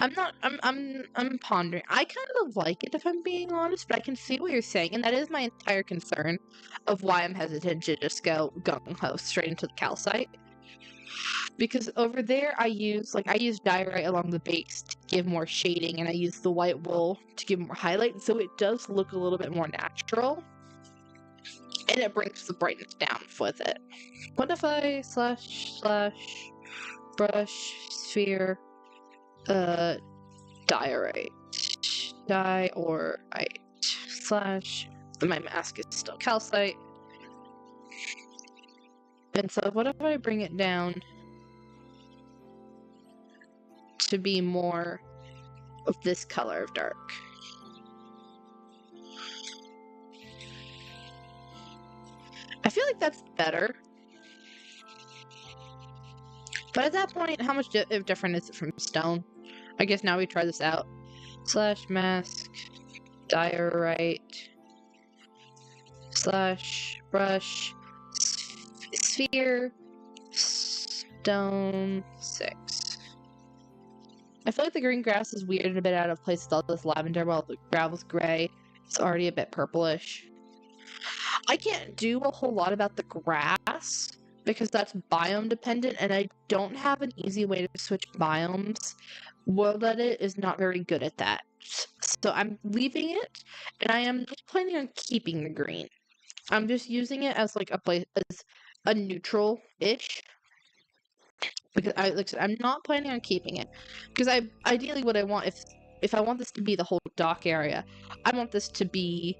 I'm pondering. I kind of like it if I'm being honest, but I can see what you're saying, and that is my entire concern of why I'm hesitant to just go gung-ho straight into the calcite. Because over there I use diorite along the base to give more shading, and I use the white wool to give more highlight, so it does look a little bit more natural. And it brings the brightness down with it. What if I slash brush sphere diorite slash my mask is still calcite. And so what if I bring it down to be more of this color of dark? I feel like that's better. But at that point, how much different is it from stone? I guess now we try this out. Slash mask diorite slash brush sphere stone 6. I feel like the green grass is weird and a bit out of place with all this lavender, while the gravel's gray. It's already a bit purplish. I can't do a whole lot about the grass because that's biome dependent, and I don't have an easy way to switch biomes. World Edit is not very good at that. So I'm leaving it, and I am planning on keeping the green. I'm just using it as like a neutral-ish. Because I'm not planning on keeping it. Because ideally what I want, if I want this to be the whole dock area, I want this to be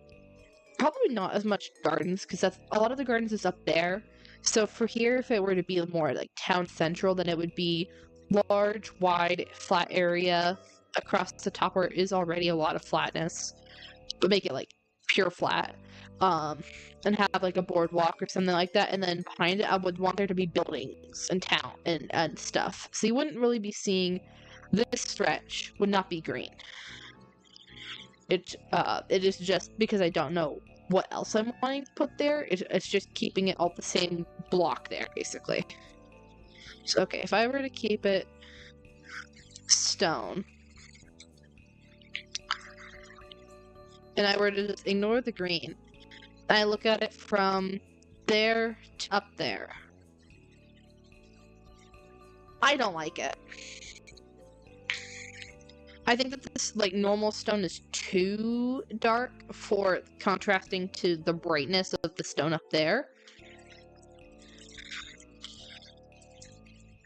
probably not as much gardens, because that's a lot of the gardens is up there. So for here, if it were to be more like town central, then it would be large, wide, flat area across the top where it is already a lot of flatness, but make it like pure flat. And have like a boardwalk or something like that, and then behind it I would want there to be buildings and town and stuff. So you wouldn't really be seeing this stretch would not be green. It is just because I don't know what else I'm wanting to put there. It's just keeping it all the same block there, basically. So okay, if I were to keep it stone, and I were to just ignore the green, and I look at it from there to up there, I don't like it. I think that this like normal stone is too dark for contrasting to the brightness of the stone up there.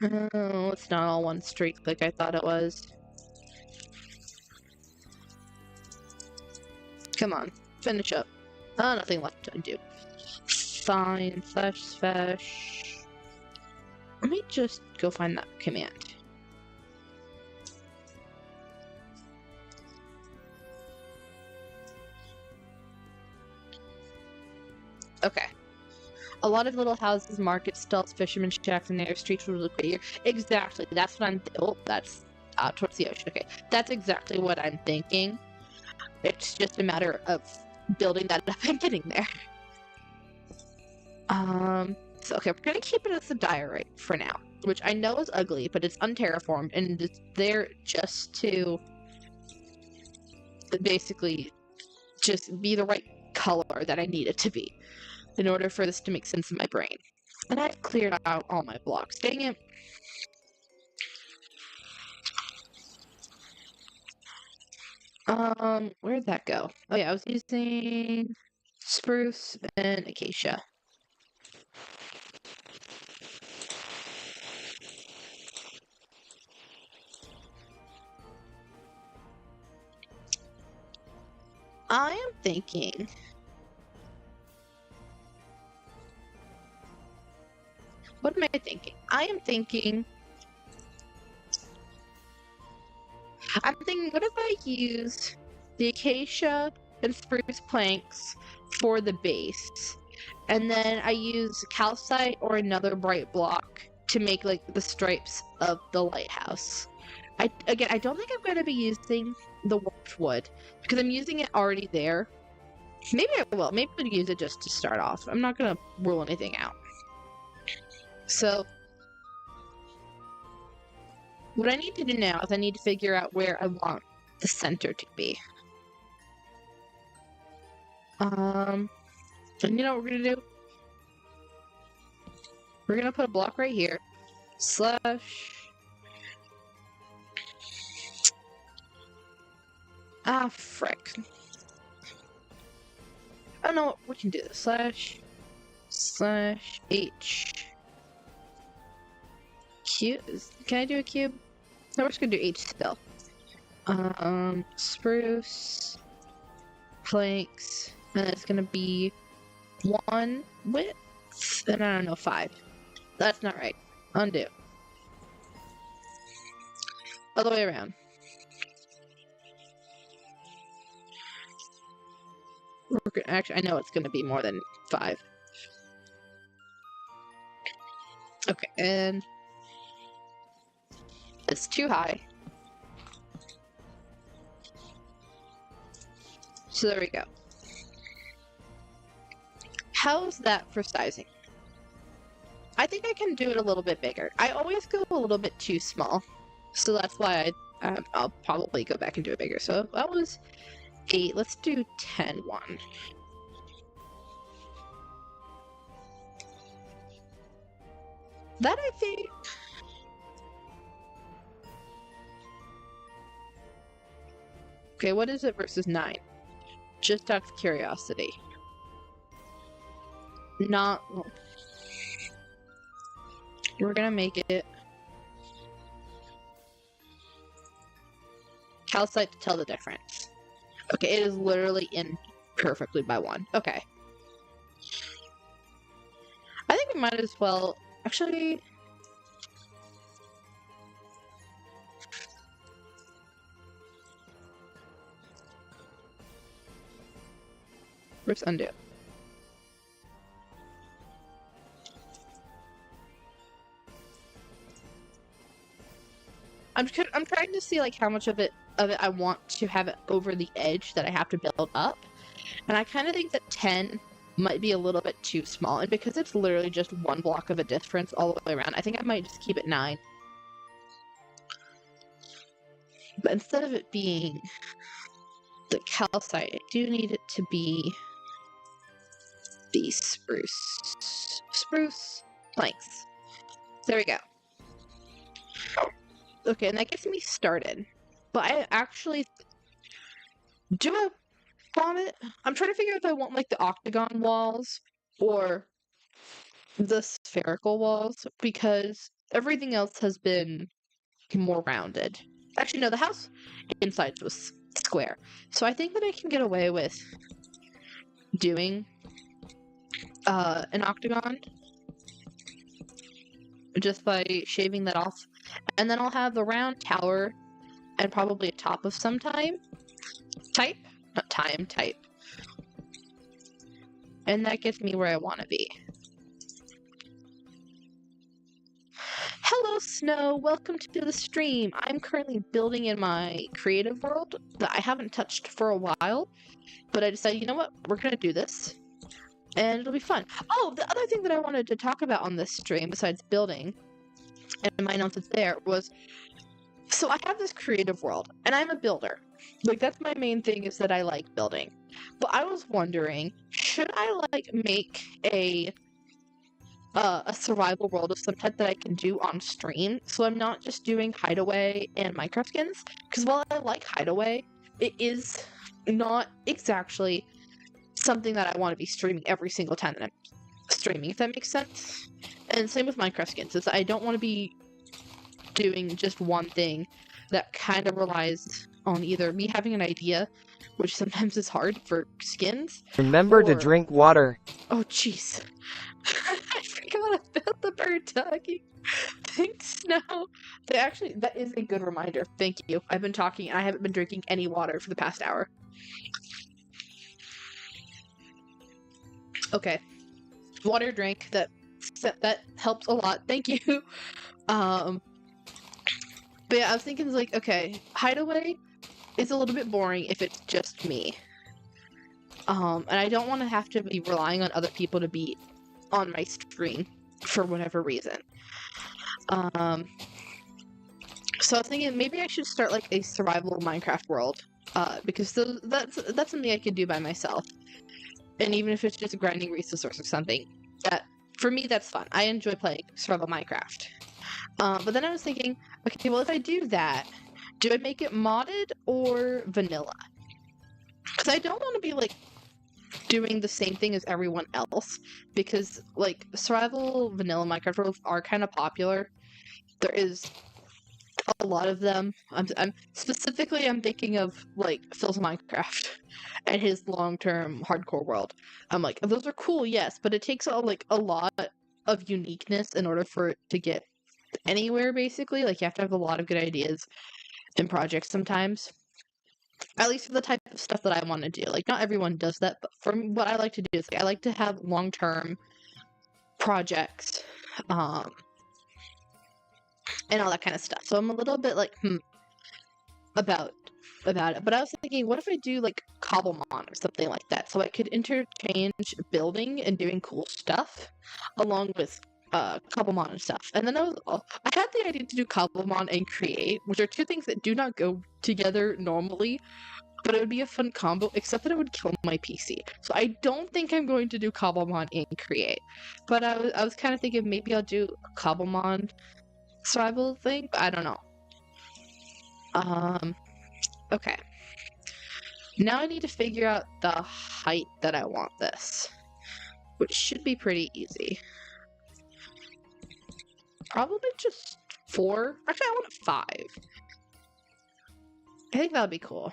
Oh, it's not all one streak like I thought it was. Come on, finish up. Oh, nothing left to undo. Fine, slash. Let me just go find that command. Okay. A lot of little houses, markets, stalls, fishermen shacks, and narrow streets will look here. Exactly. That's what I'm. Oh, that's towards the ocean. Okay, that's exactly what I'm thinking. It's just a matter of building that up and getting there. So okay, we're gonna keep it as a diorite for now, which I know is ugly, but it's unterraformed and it's there just to basically just be the right color that I need it to be in order for this to make sense in my brain. And I've cleared out all my blocks. Dang it. Where'd that go? Oh yeah, I was using spruce and acacia. I am thinking. What am I thinking? I'm thinking, what if I use the acacia and spruce planks for the base, and then I use calcite or another bright block to make like the stripes of the lighthouse. I don't think I'm going to be using the warped wood because I'm using it already there. Maybe I will. Maybe I'll use it just to start off. I'm not going to rule anything out. So what I need to do now is I need to figure out where I want the center to be. And you know what we're gonna do? We're gonna put a block right here. Slash. Ah, frick. Oh no, we can do this. Slash H. Cube? Can I do a cube? No, we're just gonna do H still. Spruce. Planks. And it's gonna be 1 width. And I don't know, 5. That's not right. Undo. Other way around. Actually, I know it's gonna be more than 5. Okay, and it's too high. So there we go. How's that for sizing? I think I can do it a little bit bigger. I always go a little bit too small. So that's why I'll probably go back and do it bigger. So that was 8. Let's do 10 1. That I think. Okay, what is it versus 9? Just out of curiosity. Not. We're gonna make it calcite to tell the difference. Okay, it is literally in perfectly by 1. Okay. I think we might as well actually. Let's undo. I'm trying to see like how much of it I want to have it over the edge that I have to build up, and I kind of think that 10 might be a little bit too small, and because it's literally just 1 block of a difference all the way around, I think I might just keep it 9. But instead of it being the calcite, I do need it to be the spruce planks. There we go. Okay, and that gets me started. But I actually do I want it? I'm trying to figure out if I want like the octagon walls or the spherical walls, because everything else has been more rounded. Actually, no, the house inside was square. So I think that I can get away with doing an octagon just by shaving that off. And then I'll have the round tower and probably a top of some type. And that gets me where I want to be. Hello, Snow! Welcome to the stream! I'm currently building in my creative world that I haven't touched for a while, but I decided, you know what? We're gonna do this, and it'll be fun. Oh, the other thing that I wanted to talk about on this stream, besides building, and my announcement there, was, so I have this creative world, and I'm a builder. Like, that's my main thing, is that I like building. But I was wondering, should I, like, make a a survival world of some type that I can do on stream. So I'm not just doing Hideaway and Minecraft skins. Because while I like Hideaway, it is not exactly something that I want to be streaming every single time that I'm streaming, if that makes sense. And same with Minecraft skins, is I don't want to be doing just one thing that kind of relies on either me having an idea, which sometimes is hard for skins.
Remember to
or...
drink water.
Oh, jeez. I forgot about the bird talking. Thanks, no. That is a good reminder. Thank you. I've been talking and I haven't been drinking any water for the past hour. Okay. Water drink. That helps a lot. Thank you. But yeah, I was thinking, like, okay, Hideaway is a little bit boring if it's just me. And I don't want to have to be relying on other people to be on my screen for whatever reason. So I was thinking maybe I should start like a survival Minecraft world, because that's something I could do by myself. And even if it's just grinding resources or something, that for me that's fun. I enjoy playing survival Minecraft. But then I was thinking, okay, well if I do that, do I make it modded or vanilla? Because I don't want to be like doing the same thing as everyone else, because like survival vanilla Minecraft worlds are kind of popular. There is a lot of them. I'm specifically thinking of like Phil's Minecraft and his long-term hardcore world. I'm like, those are cool, yes, but it takes a lot of uniqueness in order for it to get anywhere, basically. Like you have to have a lot of good ideas in projects sometimes. At least for the type of stuff that I want to do. Like not everyone does that, but for me, what I like to do is like, I like to have long-term projects, and all that kind of stuff. So I'm a little bit like about it. But I was thinking, what if I do like Cobblemon or something like that, so I could interchange building and doing cool stuff along with Cobblemon and stuff. And then I had the idea to do Cobblemon and Create, which are two things that do not go together normally, but it would be a fun combo, except that it would kill my PC. So I don't think I'm going to do Cobblemon and Create. But I was kind of thinking maybe I'll do a Cobblemon survival thing, but I don't know. Okay. Now I need to figure out the height that I want this, which should be pretty easy. Probably just 4. Actually, I want 5. I think that would be cool.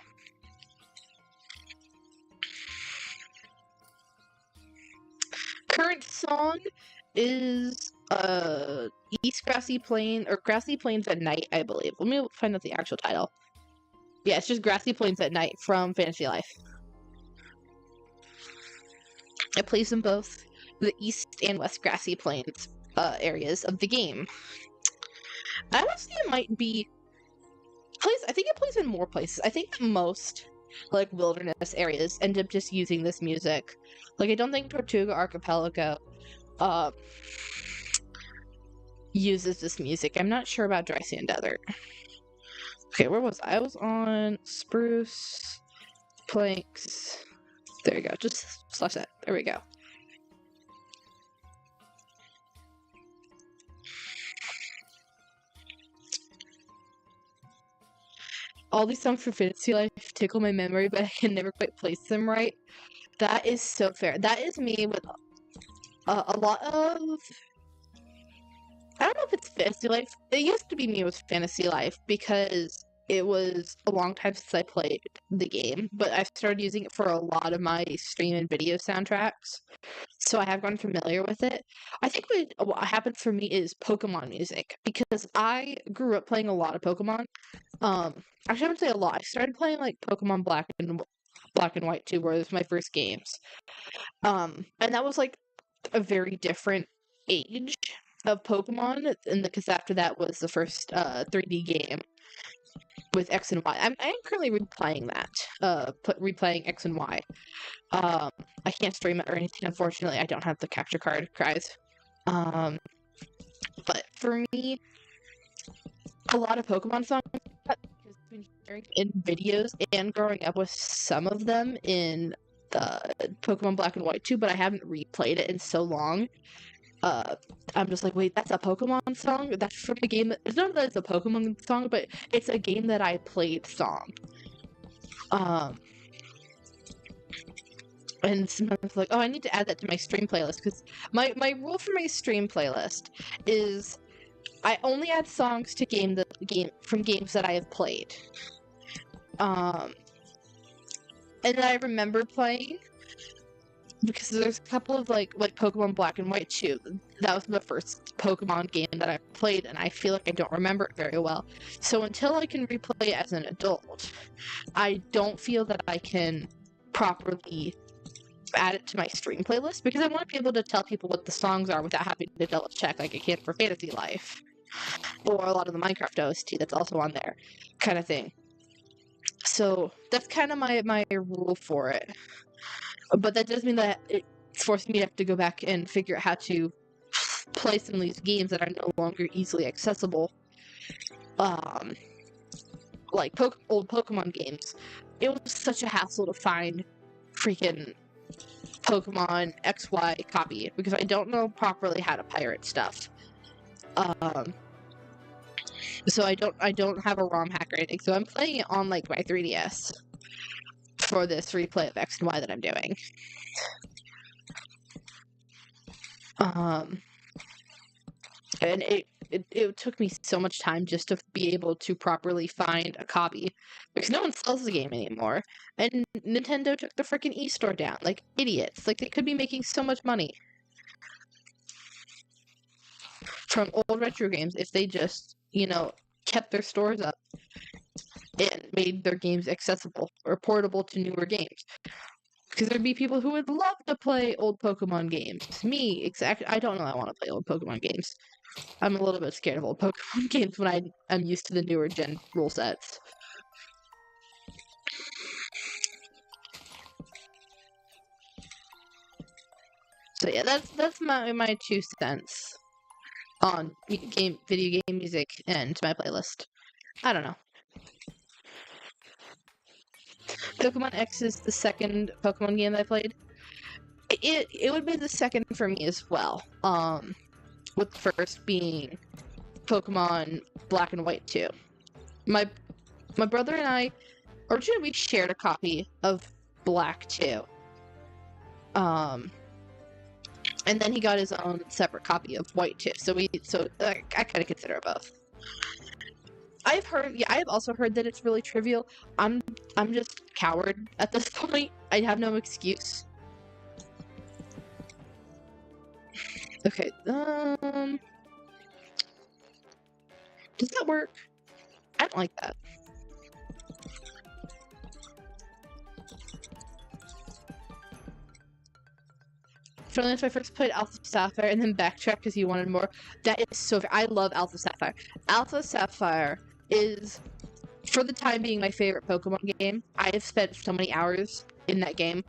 Current song is East Grassy Plain, or Grassy Plains at Night, I believe. Let me find out the actual title. Yeah, it's just Grassy Plains at Night from Fantasy Life. It plays in both the East and West Grassy Plains areas of the game. I would say it might be I think it plays in more places. I think that most like wilderness areas end up just using this music. Like I don't think Tortuga Archipelago uses this music. I'm not sure about Dry Sand Desert. Okay, where was I? I was on Spruce, Planks. There we go. Just slash that. There we go. All these songs for Fantasy Life tickle my memory, but I can never quite place them right. That is so fair. That is me with a lot of... I don't know if it's Fantasy Life. It used to be me with Fantasy Life because it was a long time since I played the game, but I've started using it for a lot of my stream and video soundtracks, so I have gotten familiar with it. I think what happens for me is Pokemon music, because I grew up playing a lot of Pokemon. Actually, I would say a lot. I started playing like Pokemon Black and White 2, where it was my first games. And that was like a very different age of Pokemon, and because after that was the first 3D game with X and Y. I'm currently replaying that, replaying X and Y. I can't stream it or anything, unfortunately. I don't have the capture card, guys. But for me, a lot of Pokemon songs, because I've been hearing in videos and growing up with some of them in the Pokemon Black and White 2, but I haven't replayed it in so long I'm just like, wait, that's a Pokemon song? That's from a game that, it's not that it's a Pokemon song, but it's a game that I played song. And sometimes like, oh, I need to add that to my stream playlist, because my rule for my stream playlist is I only add songs to game from games that I have played. And I remember playing, because there's a couple of like Pokemon Black and White 2. That was the first Pokemon game that I played, and I feel like I don't remember it very well. So until I can replay it as an adult, I don't feel that I can properly add it to my stream playlist, because I want to be able to tell people what the songs are without having to double check like I can for Fantasy Life. Or a lot of the Minecraft OST that's also on there, kind of thing. So that's kind of my rule for it. But that does mean that it's forcing me to have to go back and figure out how to play some of these games that are no longer easily accessible. Like old Pokemon games. It was such a hassle to find freaking Pokemon XY copy, because I don't know properly how to pirate stuff. So I don't have a ROM hack or anything. So I'm playing it on like my 3DS for this replay of X and Y that I'm doing. And it took me so much time just to be able to properly find a copy, because no one sells the game anymore, and Nintendo took the freaking eStore down like idiots. Like, they could be making so much money from old retro games if they just, kept their stores up and made their games accessible or portable to newer games. Because there'd be people who would love to play old Pokemon games. Me, exactly. I don't know I want to play old Pokemon games. I'm a little bit scared of old Pokemon games when I'm used to the newer gen rule sets. So yeah, that's my 2 cents on video game music and my playlist. I don't know. Pokemon X is the second Pokemon game I played. It would be the second for me as well. With the first being Pokemon Black and White 2. My brother and I, originally we shared a copy of Black 2. And then he got his own separate copy of White 2. So I kind of consider it both. I've also heard that it's really trivial. I'm just a coward at this point. I have no excuse. Okay, does that work? I don't like that. Funny enough, I first played Alpha Sapphire and then backtracked because you wanted more. That is so... I love Alpha Sapphire. Alpha Sapphire is, for the time being, my favorite Pokemon game. I have spent so many hours in that game.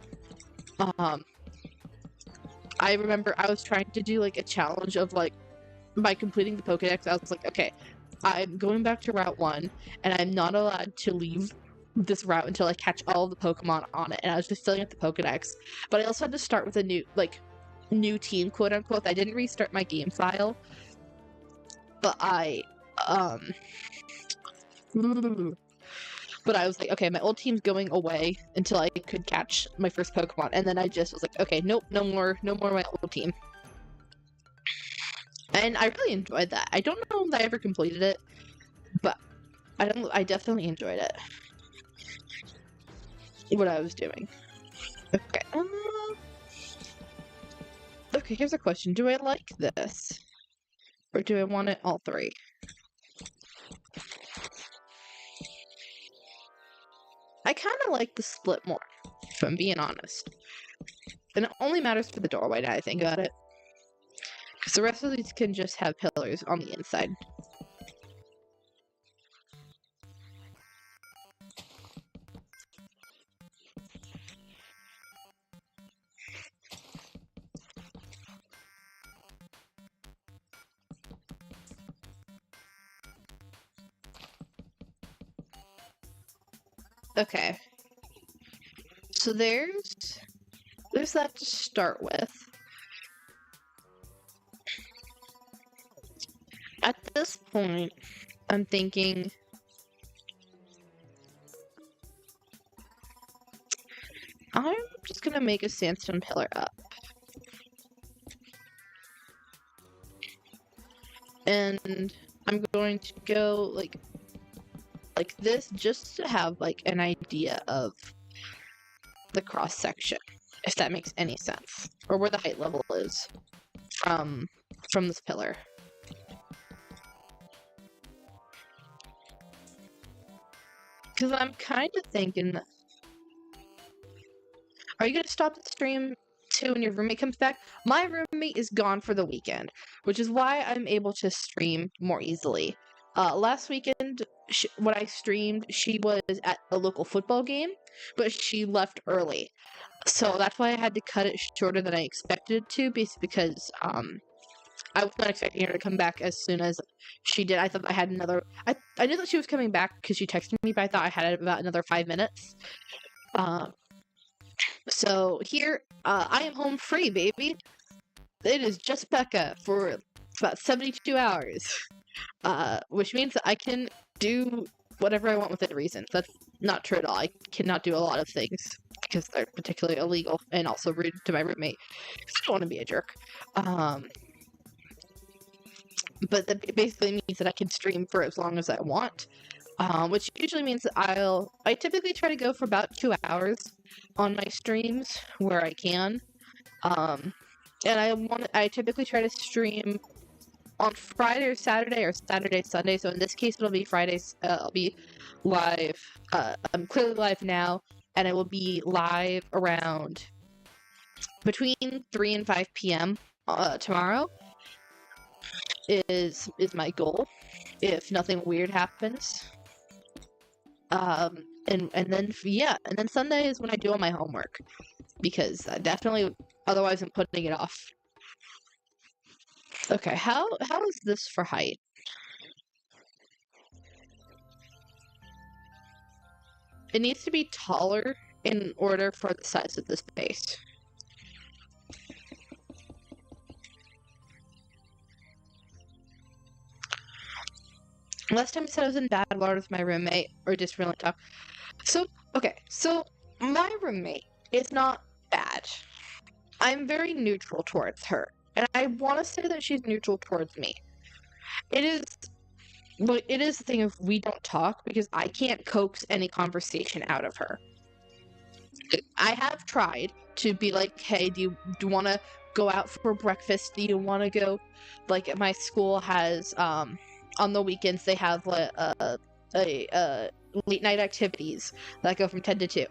I remember I was trying to do, like, a challenge of, like, by completing the Pokedex, I was like, okay, I'm going back to Route 1, and I'm not allowed to leave this route until I catch all the Pokemon on it. And I was just filling up the Pokedex. But I also had to start with a new team, quote unquote. I didn't restart my game file, but I was like, okay, my old team's going away until I could catch my first Pokemon, and then I just was like, okay, nope, no more my old team. And I really enjoyed that. I don't know if I ever completed it, but I definitely enjoyed it. What I was doing. Okay. Okay, here's a question. Do I like this? Or do I want it all 3? I kind of like the split more, if I'm being honest. And it only matters for the doorway now I think about it. Because the rest of these can just have pillars on the inside. Okay. So there's that to start with. this point, I'm thinking I'm just gonna make a sandstone pillar up. And I'm going to go like this just to have like an idea of the cross section, if that makes any sense, or where the height level is from this pillar. Because I'm kind of thinking, are you gonna stop the stream too when your roommate comes back? My roommate is gone for the weekend, which is why I'm able to stream more easily. Last weekend, when I streamed, she was at a local football game, but she left early. So that's why I had to cut it shorter than I expected to, because I was not expecting her to come back as soon as she did. I thought I had another... I knew that she was coming back because she texted me, but I thought I had about another 5 minutes. So here, I am home free, baby. It is just Becca for about 72 hours. Which means that I can do whatever I want within reason. That's not true at all. I cannot do a lot of things because they're particularly illegal and also rude to my roommate. Because I don't want to be a jerk. But that basically means that I can stream for as long as I want. Which usually means that I typically try to go for about 2 hours on my streams where I can. And I typically try to stream on Friday or Saturday or Saturday, Sunday. So in this case, it'll be Fridays. I'll be live. I'm clearly live now, and I will be live around between 3 and 5 p.m. Tomorrow. Is my goal, if nothing weird happens. And then Sunday is when I do all my homework, because I definitely otherwise I'm putting it off. Okay, how is this for height? It needs to be taller in order for the size of this base. Last time I said I was in bad water with my roommate, or just really tough. So my roommate is not bad. I'm very neutral towards her, and I want to say that she's neutral towards me. It is the thing of we don't talk because I can't coax any conversation out of her. I have tried to be like, hey, do you want to go out for breakfast? Do you want to go, like, my school has, on the weekends, they have late night activities that go from 10 to 2.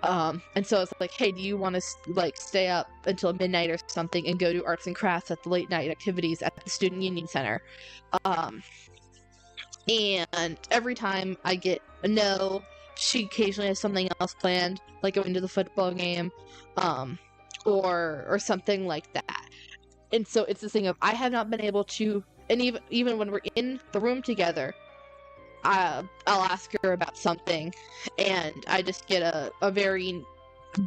And so it's like, hey, do you want to, like, stay up until midnight or something and go do arts and crafts at the late night activities at the Student Union Center? And every time I get a no, she occasionally has something else planned, like going to the football game, or something like that. And so it's the thing of I have not been able to, and even when we're in the room together, I'll ask her about something, and I just get a very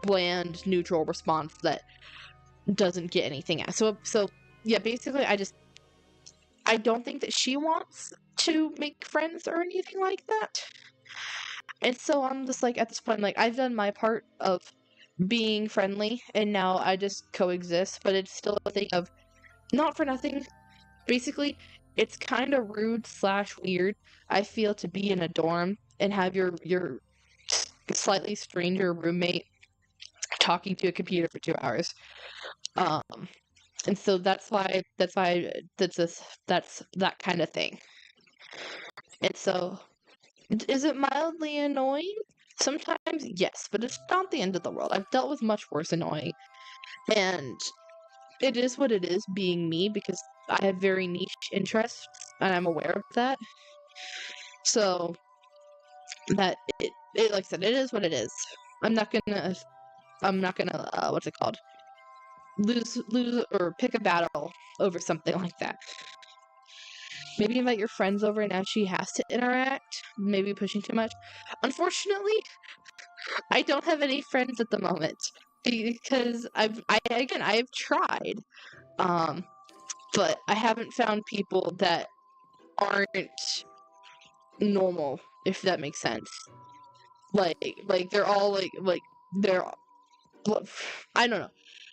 bland, neutral response that doesn't get anything out. So yeah, basically I don't think that she wants to make friends or anything like that. And so I'm just like, at this point, like, I've done my part of being friendly, and now I just coexist, but it's still a thing of, not for nothing, basically, it's kind of rude / weird, I feel, to be in a dorm and have your slightly stranger roommate talking to a computer for 2 hours. And so that's that kind of thing. And so, is it mildly annoying? Sometimes, yes, but it's not the end of the world. I've dealt with much worse annoying. And it is what it is being me, because I have very niche interests, and I'm aware of that. So, that it like I said, it is what it is. I'm not gonna, what's it called? Lose or pick a battle over something like that. Maybe invite your friends over and now she has to interact. Maybe pushing too much. Unfortunately, I don't have any friends at the moment because I've tried, but I haven't found people that aren't normal, if that makes sense. Like they're all like they're I don't know.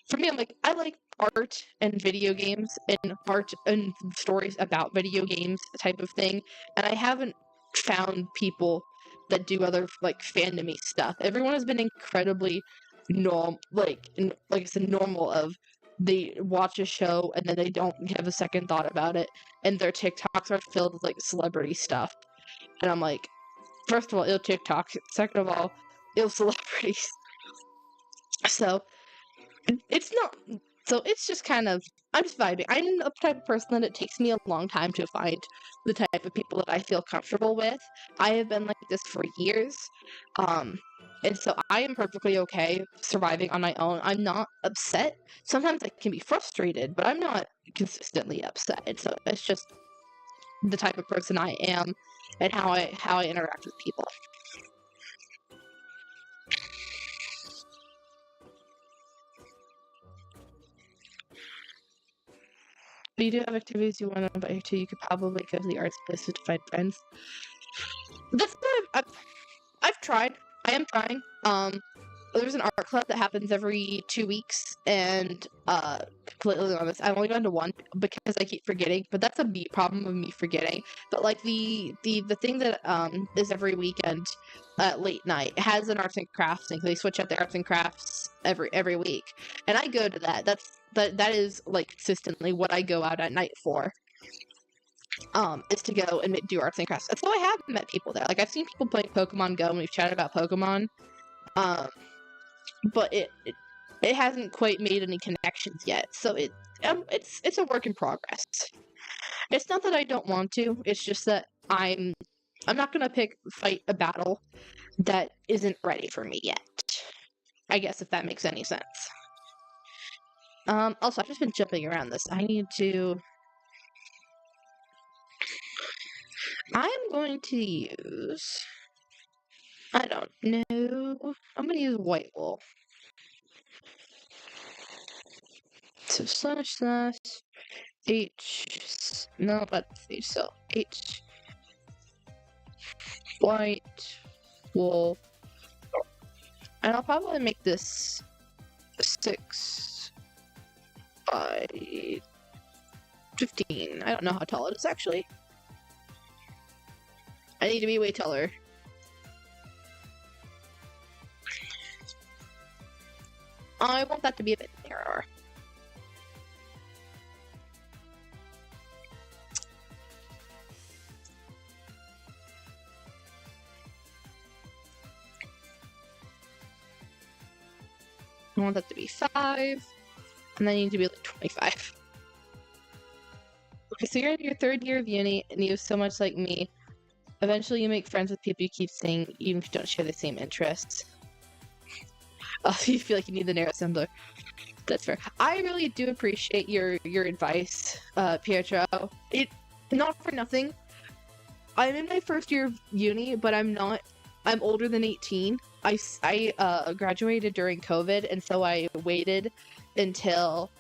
For me, I'm like, I like art and video games and art and stories about video games type of thing, and I haven't found people that do other like fandom-y stuff. Everyone has been incredibly like I said, normal of they watch a show and then they don't have a second thought about it, and their TikToks are filled with like celebrity stuff, and I'm like, first of all, ill TikTok. Second of all, ill celebrities. So it's not. So it's just kind of. I'm just vibing. I'm the type of person that it takes me a long time to find the type of people that I feel comfortable with. I have been like this for years, and so I am perfectly okay surviving on my own. I'm not upset. Sometimes I can be frustrated, but I'm not consistently upset. And so it's just the type of person I am, and how I interact with people. But you do have activities you want to invite to. You could probably go to the arts places to find friends. That's what I've tried. I am trying. There's an art club that happens every 2 weeks, and completely honest, I've only gone to one because I keep forgetting. But that's a me problem of me forgetting. But like the thing that is every weekend at late night has an arts and crafts thing. They switch out the arts and crafts every week, and I go to that. That is like consistently what I go out at night for. Is to go and do arts and crafts. So I have met people there. Like I've seen people play Pokemon Go, and we've chatted about Pokemon. But it hasn't quite made any connections yet. So it's a work in progress. It's not that I don't want to. It's just that I'm not gonna fight a battle that isn't ready for me yet. I guess if that makes any sense. Also, I've just been jumping around this. I need to. I'm going to use. I don't know. I'm going to use white wool. So / H. No, that's H. So H. White wool. And I'll probably make this 6 by 15. I don't know how tall it is actually. I need to be way taller. I want that to be a bit narrower. I want that to be 5, and then you need to be like 25. Okay, so you're in your 3rd year of uni, and you have so much like me. Eventually, you make friends with people you keep seeing, even if you don't share the same interests. You feel like you need the narrow assembler. That's fair. I really do appreciate your advice, Pietro. Not for nothing. I'm in my 1st year of uni, but I'm older than 18. I graduated during COVID, and so I waited until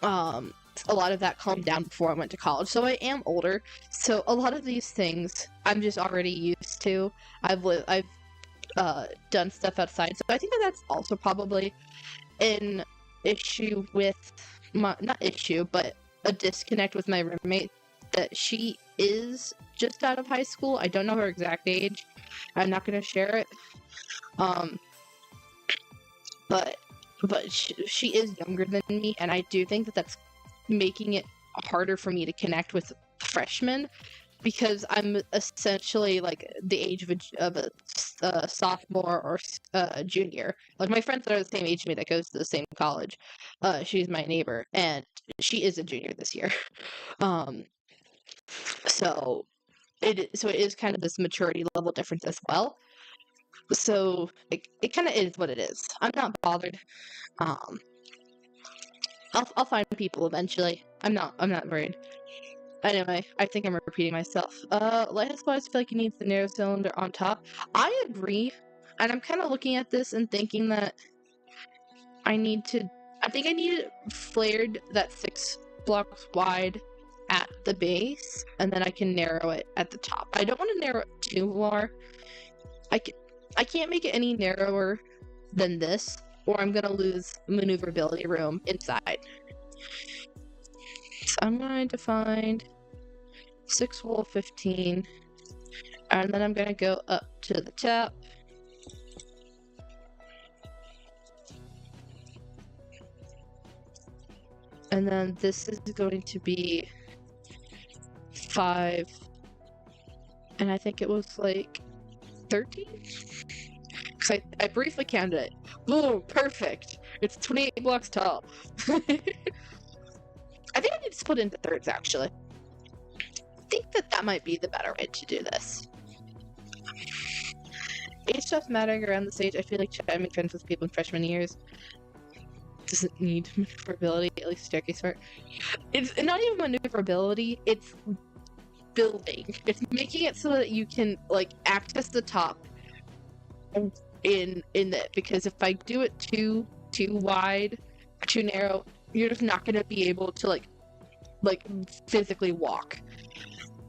a lot of that calmed down before I went to college. So I am older. So a lot of these things I'm just already used to. I've done stuff outside. So I think that's also probably an issue with not issue, but a disconnect with my roommate, that she is just out of high school. I don't know her exact age. I'm not going to share it. But she is younger than me, and I do think that that's making it harder for me to connect with freshmen, because I'm essentially like the age of a sophomore or a junior. Like my friends that are the same age as me that goes to the same college, she's my neighbor, and she is a junior this year. So it is kind of this maturity level difference as well. So it kind of is what it is. I'm not bothered. I'll find people eventually. I'm not worried. Anyway, I think I'm repeating myself. Lighthouse wise, I feel like it needs the narrow cylinder on top. I agree, and I'm kind of looking at this and thinking that I think I need it flared that 6 blocks wide, at the base, and then I can narrow it at the top. I don't want to narrow it too far. I can't make it any narrower than this, or I'm gonna lose maneuverability room inside. So I'm going to find 6 wool 15, and then I'm gonna go up to the top. And then this is going to be 5, and I think it was like 13? Because I briefly counted it. Boom, perfect. It's 28 blocks tall. I think I need to split into thirds, actually. I think that might be the better way to do this. Age stuff mattering around this age. I feel like I make friends with people in freshman years. Doesn't need maneuverability, at least staircase part. It's not even maneuverability, it's building. It's making it so that you can like access the top in it, because if I do it too wide, too narrow, you're just not gonna be able to like physically walk.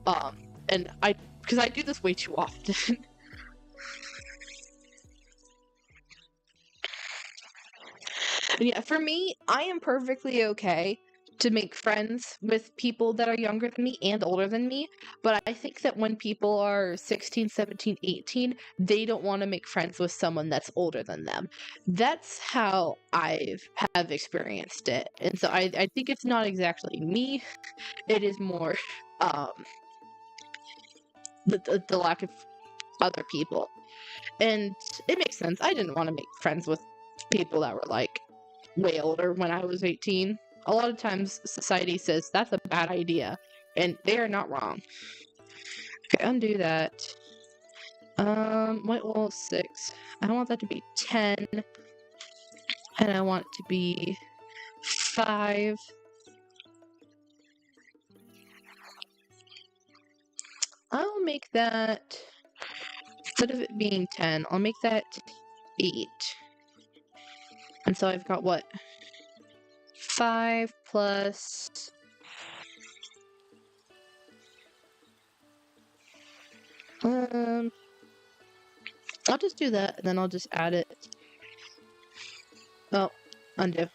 And because I do this way too often. Yeah, for me, I am perfectly okay to make friends with people that are younger than me and older than me, but I think that when people are 16, 17, 18, they don't want to make friends with someone that's older than them. That's how I have experienced it. And so I think it's not exactly me, it is more the lack of other people. And it makes sense. I didn't want to make friends with people that were like way older when I was 18. A lot of times society says that's a bad idea, and they are not wrong. Okay, undo that. White wool 6. I want that to be 10, and I want it to be 5. I'll make that, instead of it being 10, I'll make that 8. And so I've got what? 5 plus... I'll just do that, and then I'll just add it. Oh, undo.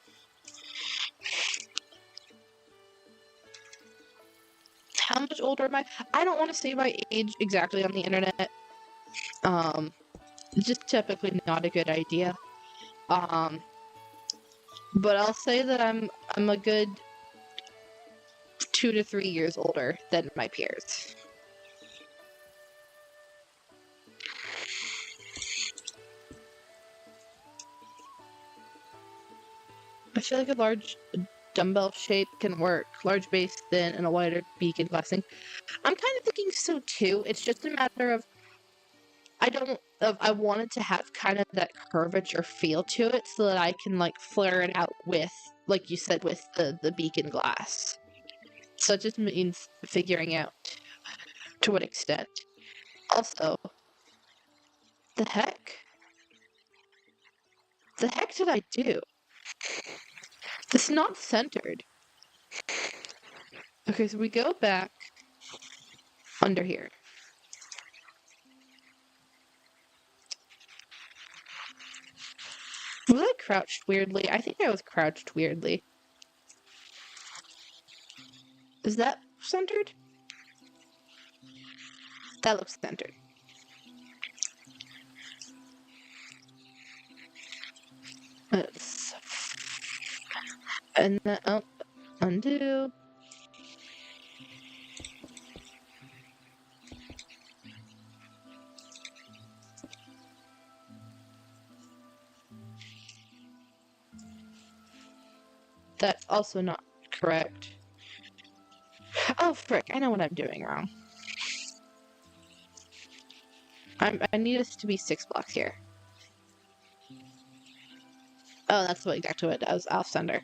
How much older am I? I don't want to say my age exactly on the internet. Just typically not a good idea. But I'll say that I'm a good 2 to 3 years older than my peers. I feel like a large dumbbell shape can work. Large base, thin, and a wider beak and glassing. I'm kind of thinking so too. It's just a matter of I wanted to have kind of that curvature feel to it so that I can like flare it out with, like you said, with the beak and glass. So it just means figuring out to what extent. Also, the heck? The heck did I do? It's not centered. Okay, so we go back under here. Was I crouched weirdly? I think I was crouched weirdly. Is that centered? That looks centered. And then, oh, undo. That's also not correct. Oh, frick, I know what I'm doing wrong. I need us to be 6 blocks here. Oh, that's exactly what it does. Off center.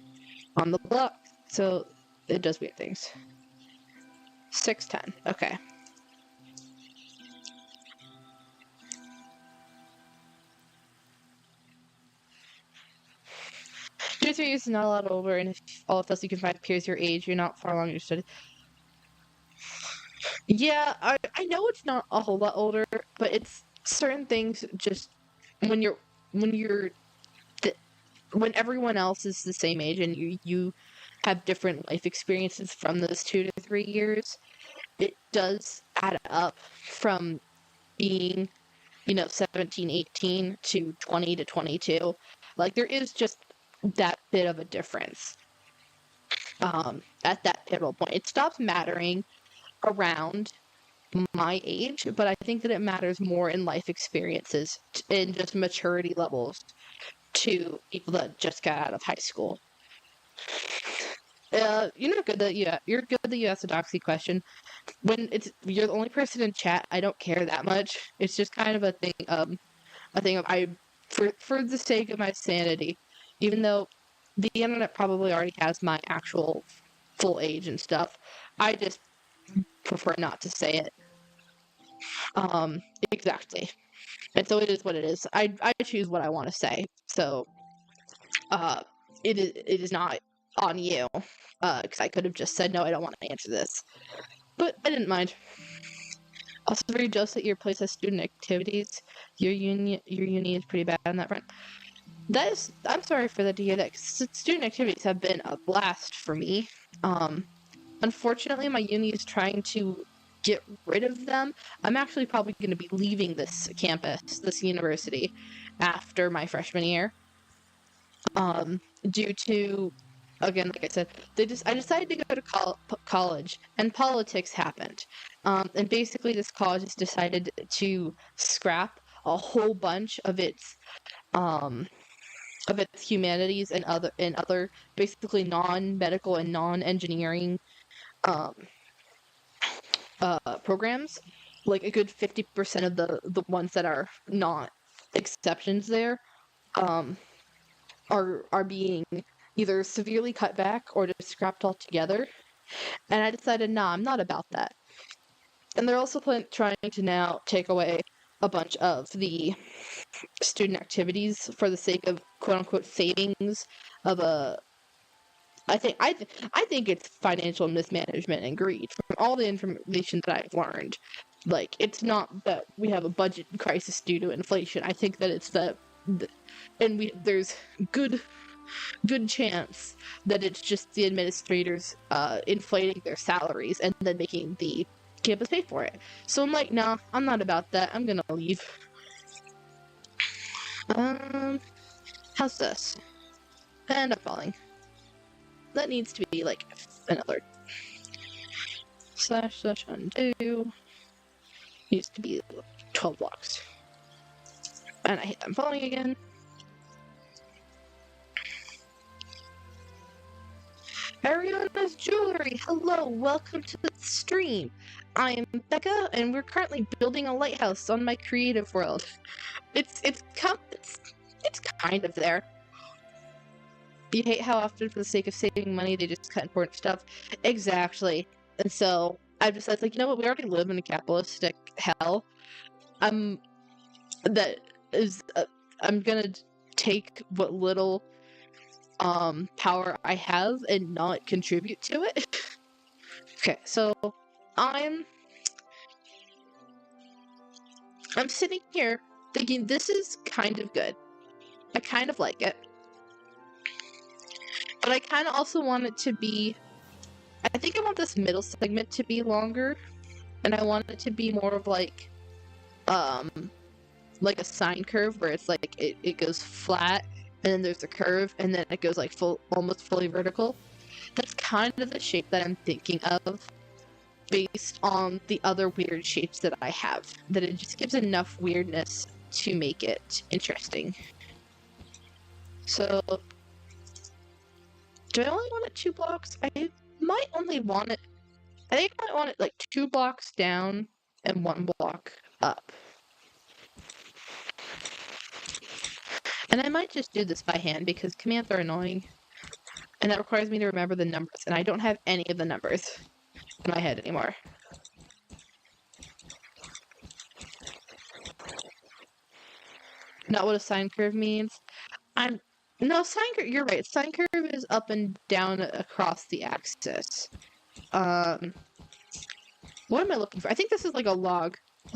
On the block. So, it does weird things. 610. Okay. Two 3 is not a lot older, and if all of us you can find peers your age, you're not far along your study. Yeah, I know it's not a whole lot older, but it's certain things just when you're when you're th- when everyone else is the same age and you have different life experiences from those 2 to 3 years, it does add up from being, 17, 18 to 20 to 22. Like there is just that bit of a difference at that pivotal point. It stops mattering around my age, but I think that it matters more in life experiences and just maturity levels to people that just got out of high school. You're good that you're good that you asked a doxy question. When it's you're the only person in chat, I don't care that much. It's just kind of a thing of I for the sake of my sanity, even though the internet probably already has my actual full age and stuff, I just prefer not to say it. Um, exactly. And so it is what it is. I choose what I want to say. So uh it is not on you. Because I could have just said no, I don't want to answer this. But I didn't mind. Also very jealous that your place has student activities. Your uni is pretty bad on that front. That is, I'm sorry for that to hear that. 'Cause student activities have been a blast for me. Um, Unfortunately, my uni is trying to get rid of them. I'm actually probably going to be leaving this campus, this university, after my freshman year. Due to, again, like I said, I decided to go to college, and politics happened. And basically, this college has decided to scrap a whole bunch um, of its humanities and other basically non-medical and non-engineering um, programs. Like a good 50% of the ones that are not exceptions there um, are being either severely cut back or just scrapped altogether. And I decided, nah, I'm not about that. And they're also trying to now take away a bunch of the student activities for the sake of quote unquote savings of a I think it's financial mismanagement and greed from all the information that I've learned. Like it's not that we have a budget crisis due to inflation. I think that it's and there's good good chance that it's just the administrators inflating their salaries and then making the campus pay for it. So I'm like, no, I'm not about that. I'm gonna leave. Um, how's this? And I'm falling. That needs to be like another slash undo. Needs to be 12 blocks. And I hit them falling again. Ariana's Jewelry, hello, welcome to the stream. I am Becca, and we're currently building a lighthouse on my creative world. It's kind of there. You hate how often, for the sake of saving money, they just cut important stuff. Exactly. And so I've decided, like, you know what? We already live in a capitalistic hell. I'm that is. I'm gonna take what little power I have and not contribute to it. Okay, so I'm I'm sitting here thinking this is kind of good. I kind of like it. But I kind of also want it to be I think I want this middle segment to be longer, and I want it to be more of um like a sine curve where it's like it goes flat and then there's a curve and then it goes like almost fully vertical. That's kind of the shape that I'm thinking of based on the other weird shapes that I have. That it just gives enough weirdness to make it interesting. So do I only want it 2 blocks? I might only want it I think I might want it like 2 blocks down and 1 block up. And I might just do this by hand because commands are annoying. And that requires me to remember the numbers, and I don't have any of the numbers in my head anymore. Not what a sine curve means. No, sine curve, you're right. Sine curve is up and down across the axis. Um, What am I looking for? I think this is like a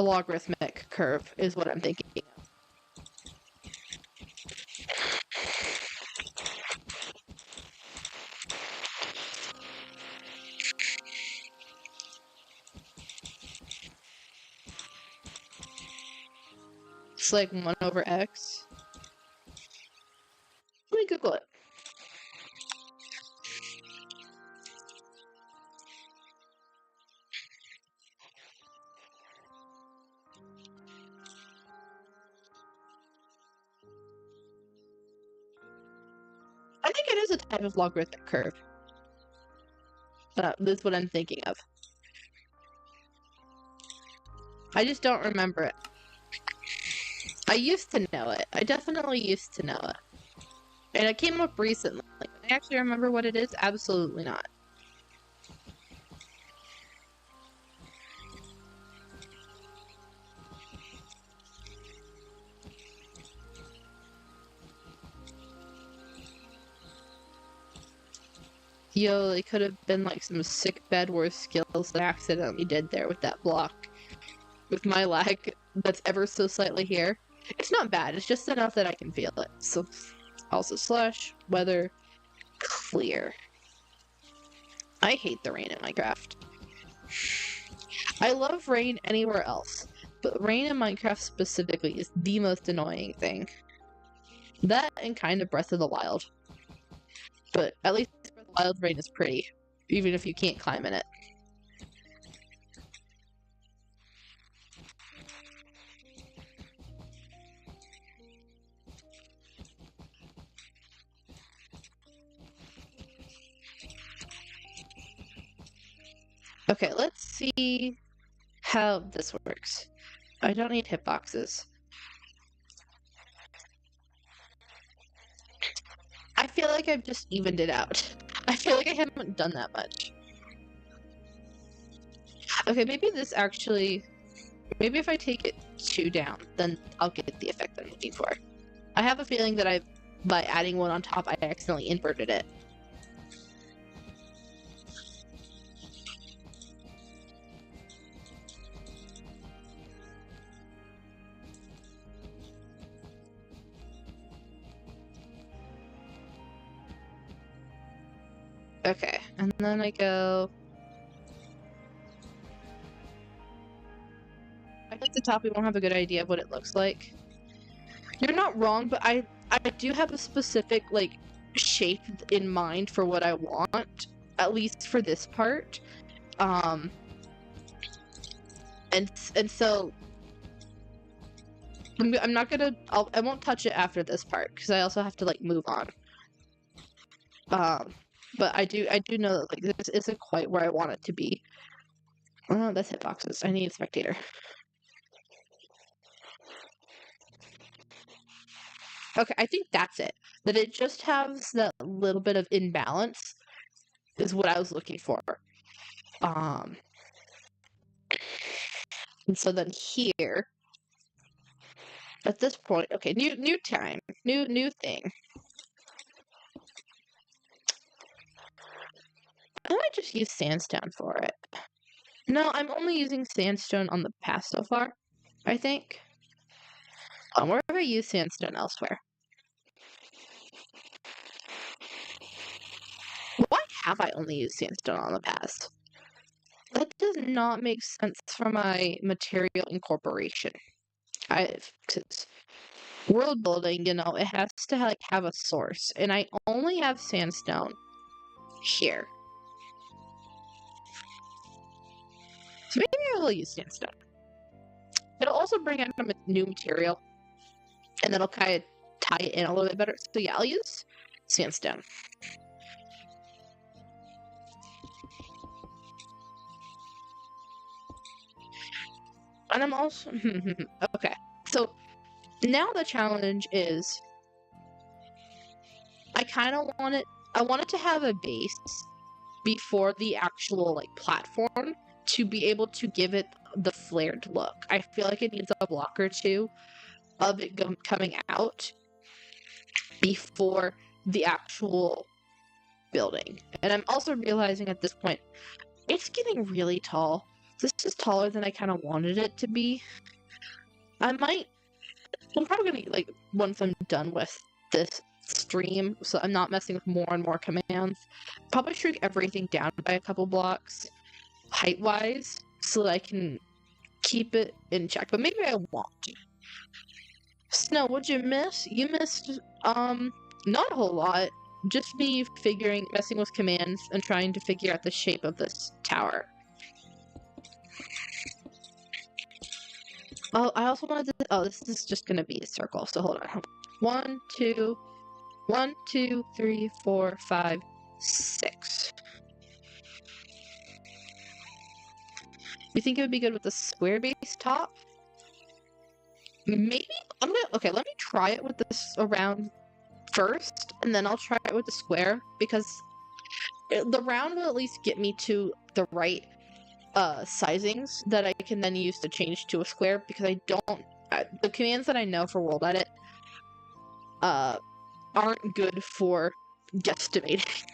logarithmic curve is what I'm thinking of. It's like 1 over x. Let me Google it. I think it is a type of logarithmic curve. That's what I'm thinking of. I just don't remember it. I used to know it. I definitely used to know it. And it came up recently. I actually remember what it is? Absolutely not. Yo, it could have been like some sick Bedwars skills that I accidentally did there with that block. With my lag that's ever so slightly here. It's not bad, it's just enough that I can feel it. So, also slash weather clear. I hate the rain in Minecraft. I love rain anywhere else, but rain in Minecraft specifically is the most annoying thing. That and kind of Breath of the Wild. But at least Breath of the Wild rain is pretty, even if you can't climb in it. Okay, let's see how this works. I don't need hitboxes. I feel like I've just evened it out. I feel like I haven't done that much. Okay, maybe this actually... Maybe if I take it 2 down, then I'll get the effect I'm looking for. I have a feeling that by adding 1 on top, I accidentally inverted it. Okay, and then I go... I think the top we won't have a good idea of what it looks like. You're not wrong, but I do have a specific, like, shape in mind for what I want, at least for this part. And so I'm not gonna... I won't touch it after this part, because I also have to, like, move on. But I do know that, like, this isn't quite where I want it to be. Oh, that's hitboxes. I need a spectator. Okay, I think that's it. That it just has that little bit of imbalance is what I was looking for. And so then here, at this point, okay, new time, new thing. I might just use sandstone for it. No, I'm only using sandstone on the path so far, I think. Where have I used sandstone elsewhere? Why have I only used sandstone on the past? That does not make sense for my material incorporation. Cause world building, you know, it has to like have a source, and I only have sandstone here. So maybe I will use sandstone. It'll also bring in a new material, and that'll kind of tie it in a little bit better. So yeah, I'll use sandstone. And I'm also... okay, so now the challenge is I kind of want it to have a base before the actual like platform to be able to give it the flared look. I feel like it needs a block or 2 of it coming out before the actual building. And I'm also realizing at this point it's getting really tall. This is taller than I kind of wanted it to be. I'm probably gonna, like, once I'm done with this stream, so I'm not messing with more and more commands, probably shrink everything down by a couple blocks, height-wise, so that I can keep it in check. But maybe I won't. Snow, what'd you miss? You missed, not a whole lot. Just me messing with commands and trying to figure out the shape of this tower. Oh, I also wanted to. Oh, this is just gonna be a circle. So hold on. 1, 2, 1, 2, 3, 4, 5, 6. You think it would be good with a square base top? Maybe okay. Let me try it with this around first, and then I'll try it with the square because the round will at least get me to the right sizings that I can then use to change to a square, because I don't the commands that I know for World Edit aren't good for guesstimating.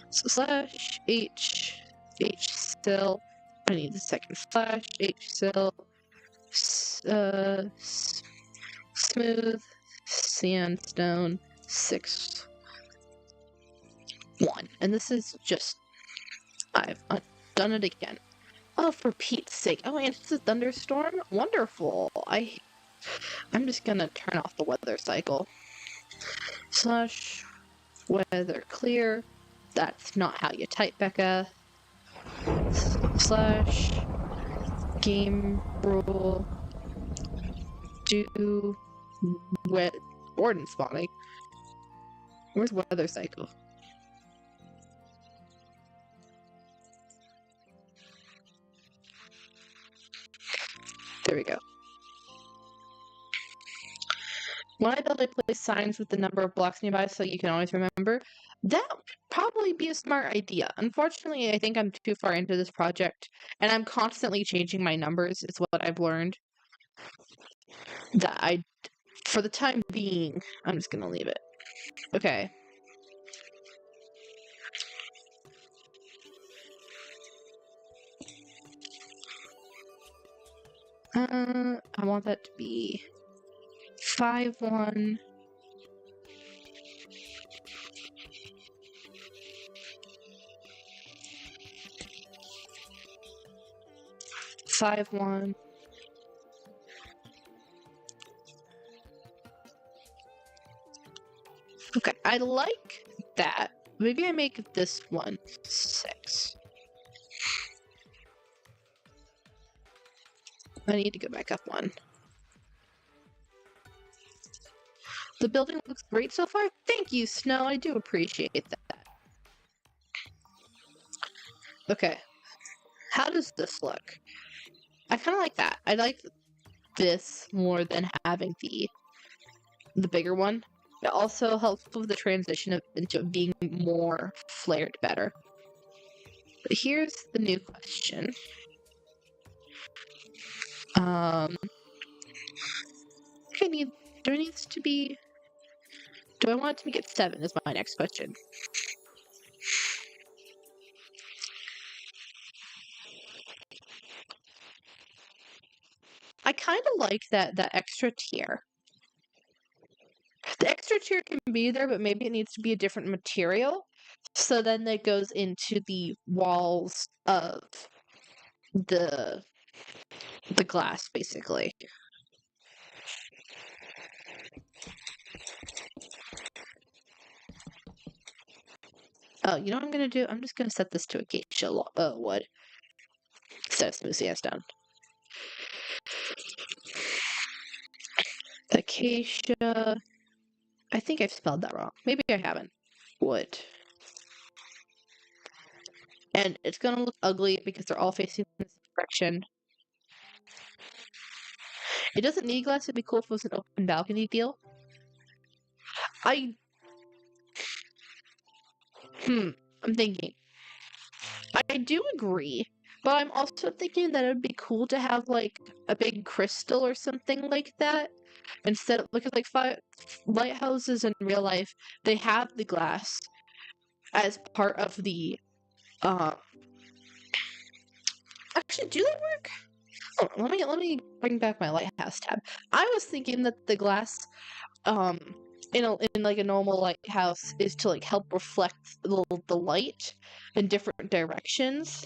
So /h still. I need the second slash h still. Smooth sandstone 6 1, and this is just I've done it again. Oh, for Pete's sake! Oh, and it's a thunderstorm. Wonderful. I'm just gonna turn off the weather cycle. / weather clear. That's not how you type, Becca. / game rule. Do warden spawning. Where's weather cycle? There we go. When I build, I place signs with the number of blocks nearby so you can always remember. That would probably be a smart idea. Unfortunately, I think I'm too far into this project, and I'm constantly changing my numbers, is what I've learned. That for the time being, I'm just gonna leave it. Okay. I want that to be 5 1. 5 1. Okay, I like that. Maybe I make this one 6. I need to go back up 1. The building looks great so far. Thank you, Snow. I do appreciate that. Okay. How does this look? I kind of like that. I like this more than having the bigger one. It also helps with the transition into being more flared better. But here's the new question. Do I need this to be... Do I want it to make it 7 is my next question. I kind of like that extra tier. The extra tier can be there, but maybe it needs to be a different material. So then that goes into the walls of the glass, basically. Oh, you know what I'm gonna do? I'm just gonna set this to acacia wood instead of smooth sandstone. Acacia. I think I've spelled that wrong. Maybe I haven't. Wood. And it's gonna look ugly because they're all facing this direction. It doesn't need glass. It'd be cool if it was an open balcony deal. I'm thinking. I do agree, but I'm also thinking that it'd be cool to have like a big crystal or something like that instead of, because like lighthouses in real life, they have the glass as part of the actually Actually, do they work? Oh, let me bring back my lighthouse tab. I was thinking that the glass, in like a normal lighthouse is to like help reflect the light in different directions.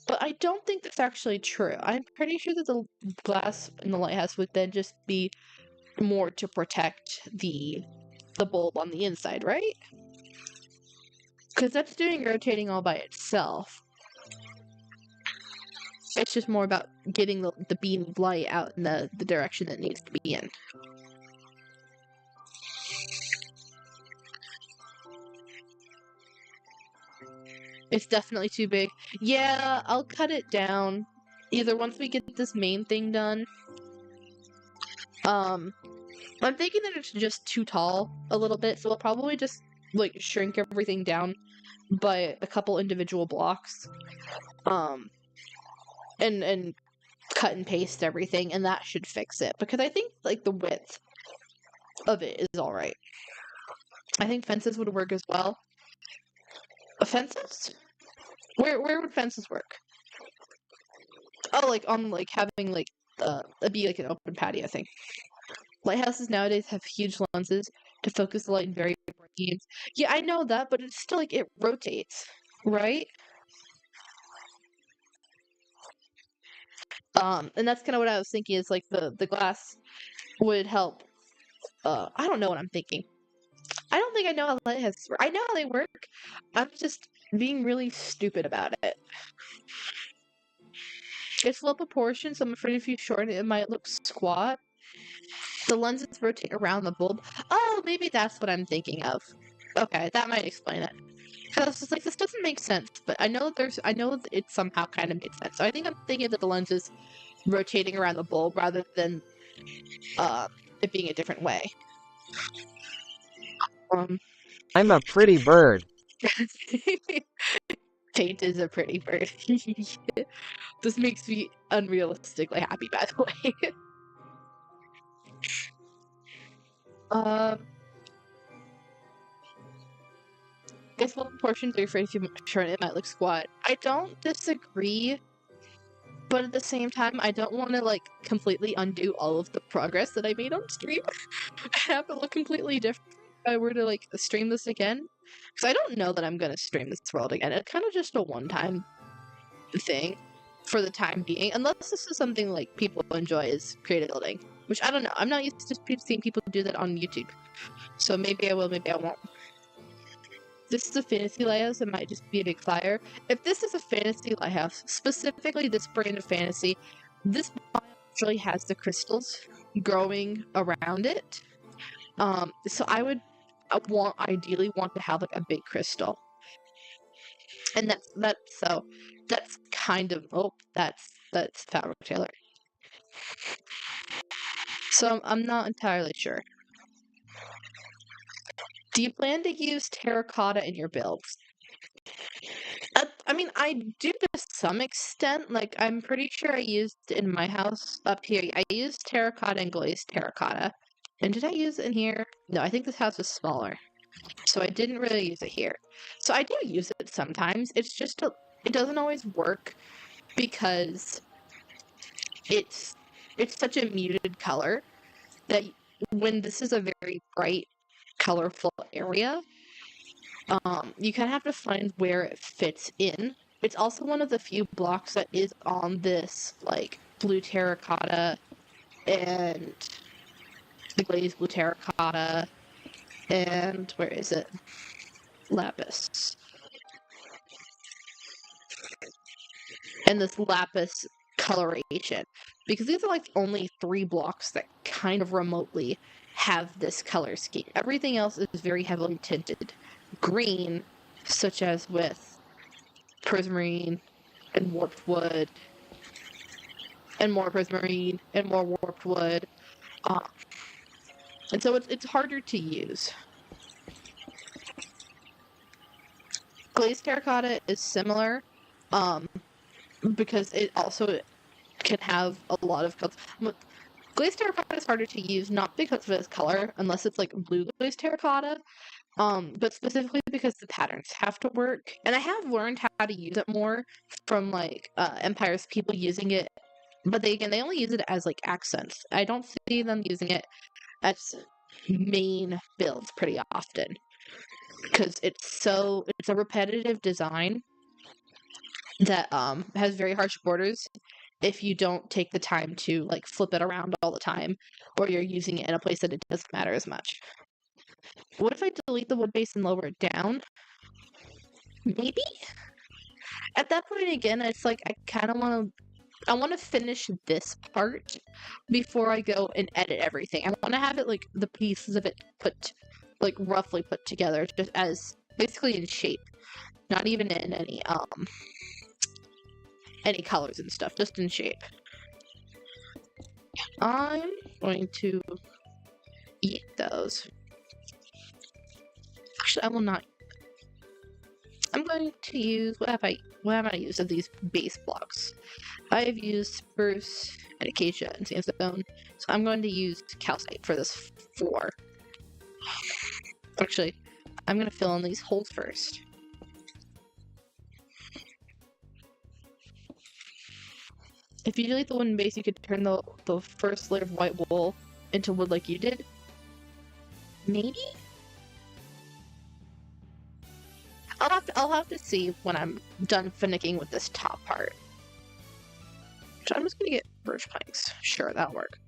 But I don't think that's actually true. I'm pretty sure that the glass in the lighthouse would then just be more to protect the bulb on the inside, right? Because that's doing rotating all by itself. It's just more about getting the beam of light out in the direction it needs to be in. It's definitely too big. Yeah, I'll cut it down. Either once we get this main thing done. I'm thinking that it's just too tall a little bit, so we'll probably just like shrink everything down by a couple individual blocks. And cut and paste everything, and that should fix it. Because I think like the width of it is alright. I think fences would work as well. Fences? Where would fences work? Oh, like on like having like it'd be like an open patio thing. Lighthouses nowadays have huge lenses to focus the light in very bright beams. Yeah, I know that, but it's still like it rotates, right? And that's kind of what I was thinking is like the glass would help. I don't know what I'm thinking. I don't think I know how lighthouses work. I know how they work. I'm just being really stupid about it. It's low proportion, so I'm afraid if you shorten it, it might look squat. The lenses rotate around the bulb. Oh, maybe that's what I'm thinking of. Okay, that might explain it. Because I was just like, this doesn't make sense, but I know that it somehow kind of makes sense. So I think I'm thinking that the lens is rotating around the bulb rather than it being a different way.
I'm a pretty bird.
Paint is a pretty bird. This makes me unrealistically happy, by the way. Guess what proportions are you afraid if you shorten it might look squat? I don't disagree, but at the same time, I don't want to like completely undo all of the progress that I made on stream and have it look completely different if I were to like stream this again. Because I don't know that I'm gonna stream this world again. It's kind of just a one-time thing for the time being, unless this is something like people enjoy is creative building, which I don't know. I'm not used to seeing people do that on YouTube, so maybe I will, maybe I won't. This is a fantasy lighthouse, it might just be a big fire. If this is a fantasy lighthouse, specifically this brand of fantasy, this actually has the crystals growing around it. So I would ideally want to have like a big crystal. And that's kind of that's Fabric Taylor. So I'm not entirely sure. Do you plan to use terracotta in your builds? I mean, I do to some extent. Like, I'm pretty sure I used in my house up here, I used terracotta and glazed terracotta. And did I use it in here? No, I think this house was smaller. So I didn't really use it here. So I do use it sometimes. It's just, it doesn't always work because it's such a muted color that when this is a very bright, colorful area, you kind of have to find where it fits in. It's also one of the few blocks that is on this, like, blue terracotta and the glazed blue terracotta and, where is it? Lapis. And this lapis coloration. Because these are, like, only 3 blocks that kind of remotely have this color scheme. Everything else is very heavily tinted green, such as with prismarine and warped wood, and more prismarine and more warped wood, and so it's harder to use. Glazed terracotta is similar, because it also can have a lot of colors. Glazed terracotta is harder to use, not because of its color, unless it's like blue glazed terracotta, but specifically because the patterns have to work. And I have learned how to use it more from like Empire's people using it, but they only use it as like accents. I don't see them using it as main builds pretty often because it's a repetitive design that has very harsh borders if you don't take the time to like flip it around all the time, or you're using it in a place that it doesn't matter as much. What if I delete the wood base and lower it down? Maybe? At that point again, it's like I want to finish this part before I go and edit everything. I want to have it like the pieces of it put like roughly put together just as basically in shape, not even in any colors and stuff, just in shape. I'm going to eat those. Actually, I will not. I'm going to use what have I used of these base blocks? I have used spruce and acacia and sandstone, so I'm going to use calcite for this floor. Actually, I'm going to fill in these holes first. If you delete the wooden base, you could turn the first layer of white wool into wood like you did. Maybe? I'll have to see when I'm done finicking with this top part. So I'm just gonna get birch planks. Sure, that'll work.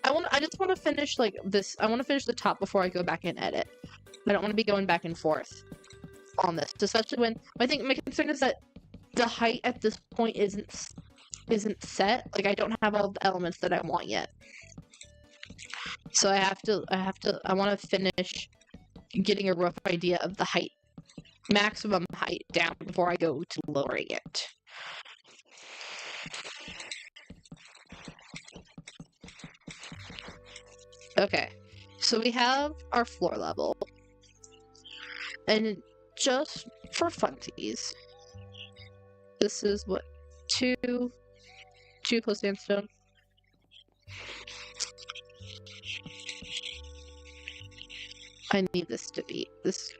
I just want to finish like this. I want to finish the top before I go back and edit. I don't want to be going back and forth on this, especially when I think my concern is that the height at this point isn't set. Like I don't have all the elements that I want yet. So I want to finish getting a rough idea of the height, maximum height down before I go to lowering it. Okay, so we have our floor level, and just for funsies, this is what 2 plus sandstone. I need this to be this.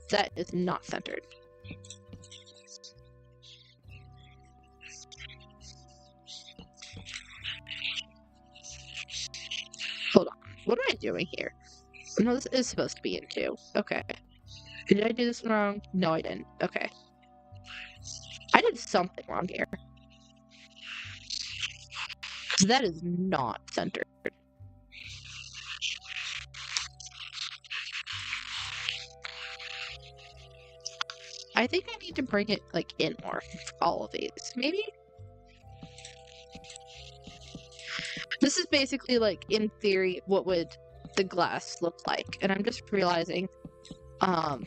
That is not centered. Hold on. What am I doing here? No, this is supposed to be in 2. Okay. Did I do this wrong? No, I didn't. Okay. I did something wrong here. That is not centered. I think I need to bring it like in more for all of these. Maybe? This is basically like in theory what would the glass look like. And I'm just realizing if I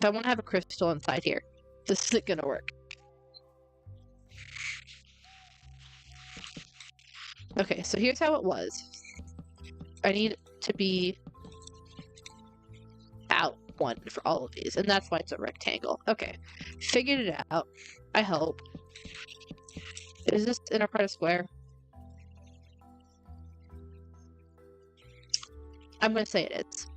want to have a crystal inside here, this isn't gonna work. Okay, so here's how it was. I need it to be out 1 for all of these, and that's why it's a rectangle. Okay, figured it out. I hope. Is this inner part a square? I'm gonna say it is.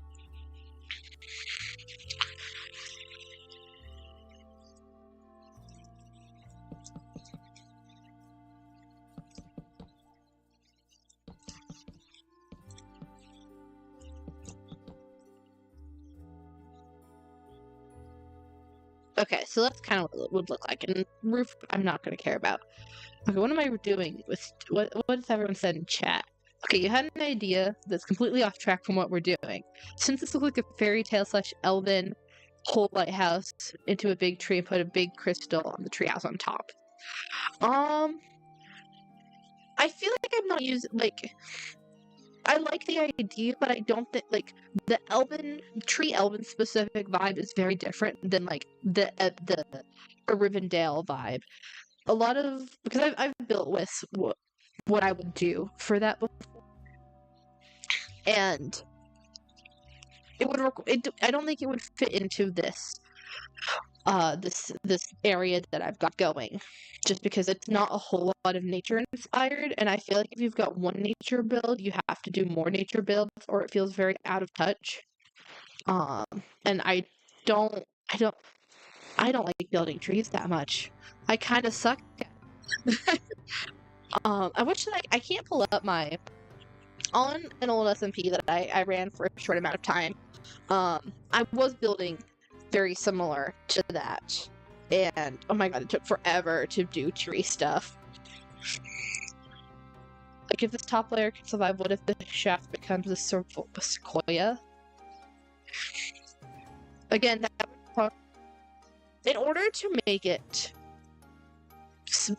Okay, so that's kind of what it would look like. And roof, I'm not going to care about. Okay, what am I doing with what has everyone said in chat? Okay, you had an idea that's completely off track from what we're doing. Since this looks like a fairy tale / elven whole lighthouse into a big tree and put a big crystal on the treehouse on top. I feel like I'm not using like. I like the idea, but I don't think like the tree elven specific vibe is very different than like the Rivendell vibe. A lot of because I've built with what I would do for that before, and it would I don't think it would fit into this this area that I've got going, just because it's not a whole lot of nature inspired, and I feel like if you've got one nature build, you have to do more nature builds, or it feels very out of touch. And don't, I don't, I don't like building trees that much. I kind of suck at it. I wish I can't pull up my on an old SMP that I ran for a short amount of time. I was building very similar to that, and oh my god, it took forever to do tree stuff. Like, if this top layer can survive, what if the shaft becomes a sequoia? Again, in order to make it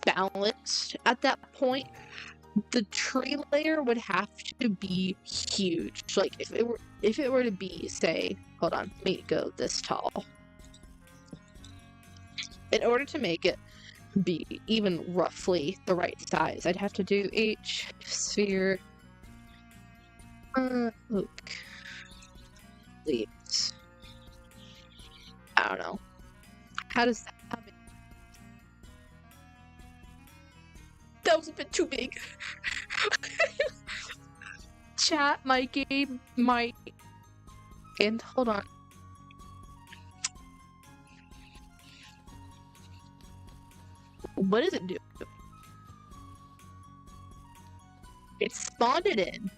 balanced at that point, the tree layer would have to be huge. Like, if it were to be, say, hold on, let me go this tall. In order to make it be even roughly the right size, I'd have to do H sphere. Look. Leaves. I don't know. How does that happen? That was a bit too big. Chat, my game might. And hold on. What is it doing? It spawned it in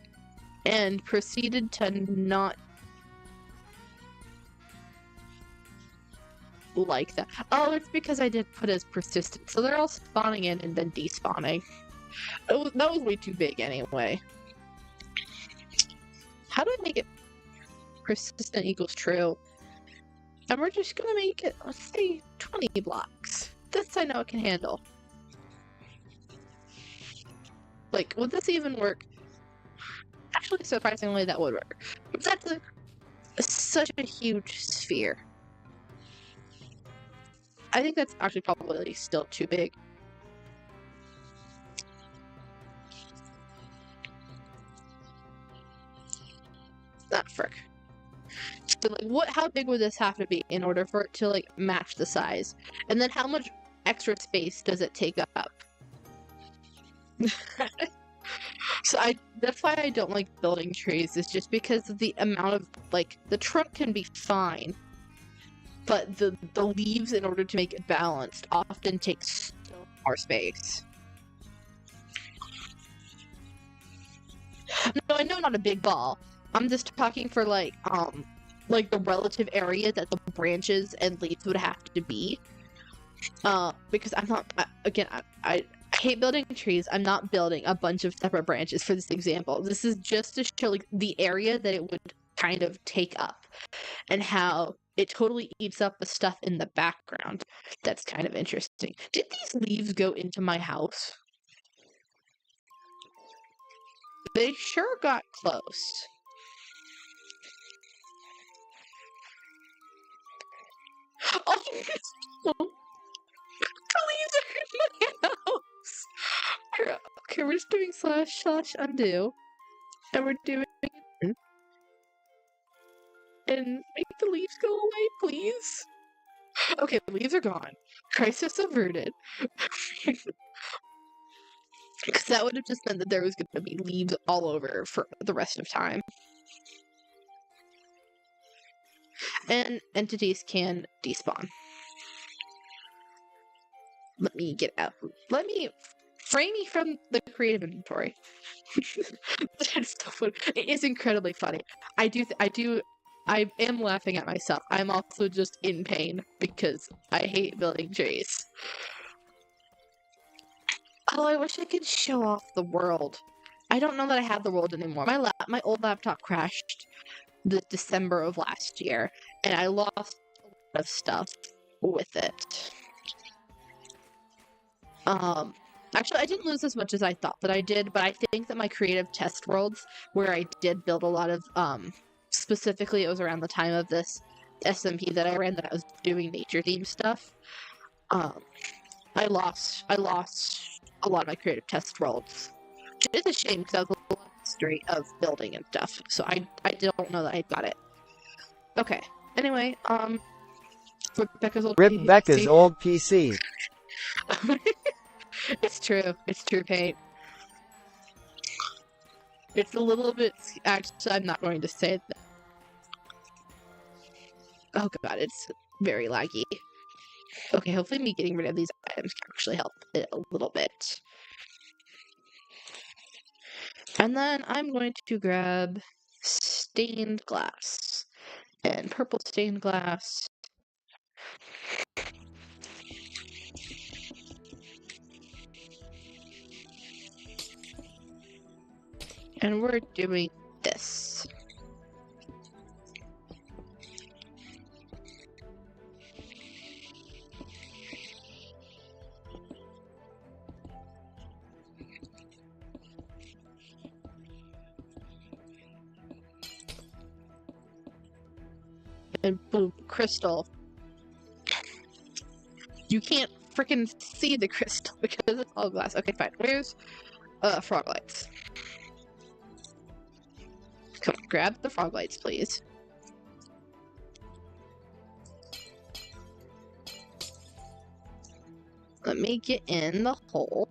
and proceeded to not like that. Oh, it's because I did put as persistent. So they're all spawning in and then despawning. That was way too big anyway. How do I make it persistent equals true? And we're just gonna make it, let's say, 20 blocks. This I know it can handle. Like, would this even work? Actually, surprisingly, that would work. But that's such a huge sphere. I think that's actually probably still too big. Not frick. So, like, how big would this have to be in order for it to, like, match the size? And then how much extra space does it take up? So that's why I don't like building trees, is just because of the amount of, like, the trunk can be fine, but the leaves, in order to make it balanced, often take so much more space. No, I know, not a big ball. I'm just talking for, like the relative area that the branches and leaves would have to be. Because I'm not, I hate building trees. I'm not building a bunch of separate branches for this example. This is just to show, like, the area that it would kind of take up and how it totally eats up the stuff in the background. That's kind of interesting. Did these leaves go into my house? They sure got close. Oh, the leaves are in my house! Okay, we're just doing / undo. And we're doing it. And make the leaves go away, please. Okay, the leaves are gone. Crisis averted. Because that would have just meant that there was going to be leaves all over for the rest of time. And entities can despawn. Let me get out. Let me frame me from the creative inventory. It is incredibly funny. I am laughing at myself. I'm also just in pain because I hate building trees. Oh, I wish I could show off the world. I don't know that I have the world anymore. My old laptop crashed the December of last year, and I lost a lot of stuff with it. Actually, I didn't lose as much as I thought that I did, but I think that my creative test worlds, where I did build a lot of, specifically it was around the time of this SMP that I ran that I was doing nature theme stuff, I lost a lot of my creative test worlds. Which is a shame, because I was a lot history of building and stuff, so I don't know that I got it. Okay, anyway, Rebecca's old
Rebecca's
PC.
old PC.
It's true. It's true, Kate. It's a little bit. Actually, I'm not going to say that. Oh god, it's very laggy. Okay, hopefully me getting rid of these items can actually help it a little bit. And then I'm going to grab stained glass and purple stained glass. And we're doing this. And boom, crystal. You can't freaking see the crystal because it's all glass. Okay, fine. Where's frog lights? Come on, grab the frog lights, please. Let me get in the hole.